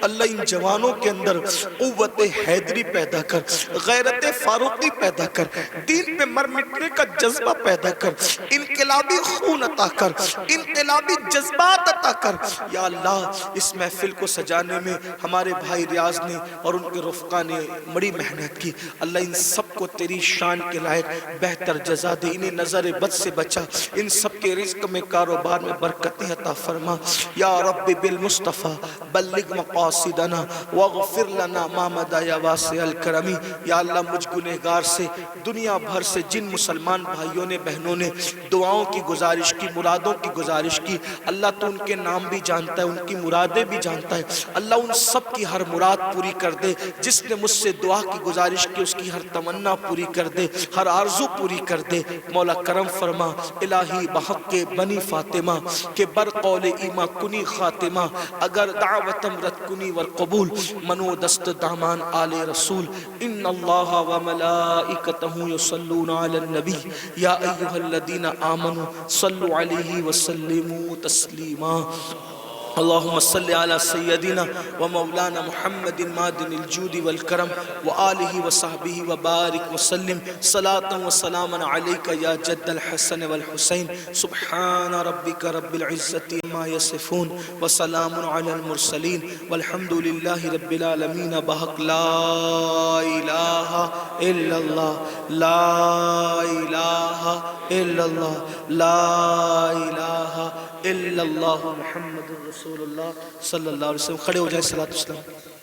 [SPEAKER 1] اللہ ان جوانوں کے اندر قوت حیدری پیدا کر غیرت فاروقی پیدا کر دین پہ مر مٹنے کا جذبہ پیدا کر انقلابی خون عطا کر انقلابی جذبات عطا کر یا اللہ اس محفل کو سجانے میں ہمارے بھائی ریاض نے اور ان کے رفقا نے بڑی محنت کی اللہ ان سب کو تیری شان کے لائق بہتر جزا دے انہیں نظر بد سے بچا ان سب کے رزق میں کاروبار میں برکتیں عطا فرما یا رب بالمصطفیٰ بلغ مقاصدنا واغفر لنا ما مدى یا واسع الکرمی یا اللہ مجھ گنہگار سے دنیا بھر سے جن مسلمان بھائیوں نے بہنوں نے دعاؤں کی گزارش کی مرادوں کی گزارش کی اللہ تو ان کے نام بھی جانتا ہے ان کی مرادیں بھی جانتا ہے اللہ ان سب کی ہر مراد پوری کر دے جس نے مجھ سے دعا کی گزارش کی اس کی ہر تمنا پوری کر دے ہر آرزو پوری کر دے مولا کرم فرما الہی بحق کے بنی فاطمہ کے برقول ایمہ کنی خاتمہ اگر دعوتم رد کنی والقبول منو دست دامان آل رسول ان اللہ و ملائکتہ یصلون علی النبی یا ایہا الذین آمنوا صلوا علیہ وسلموا تسلیما اللهم صل على سيدنا ومولانا محمد مادن الجود والكرم وآله وصحبه وبارك وسلم صلاة وسلاما عليك يا جد الحسن والحسين سبحان ربك رب العزة ما يصفون وسلام على المرسلين والحمد لله رب العالمين بحق لا إله إلا الله لا إله إلا الله لا إله إلا الله محمد رسول اللہ صلی اللہ علیہ وسلم کھڑے ہو جائیں صلاۃ والسلام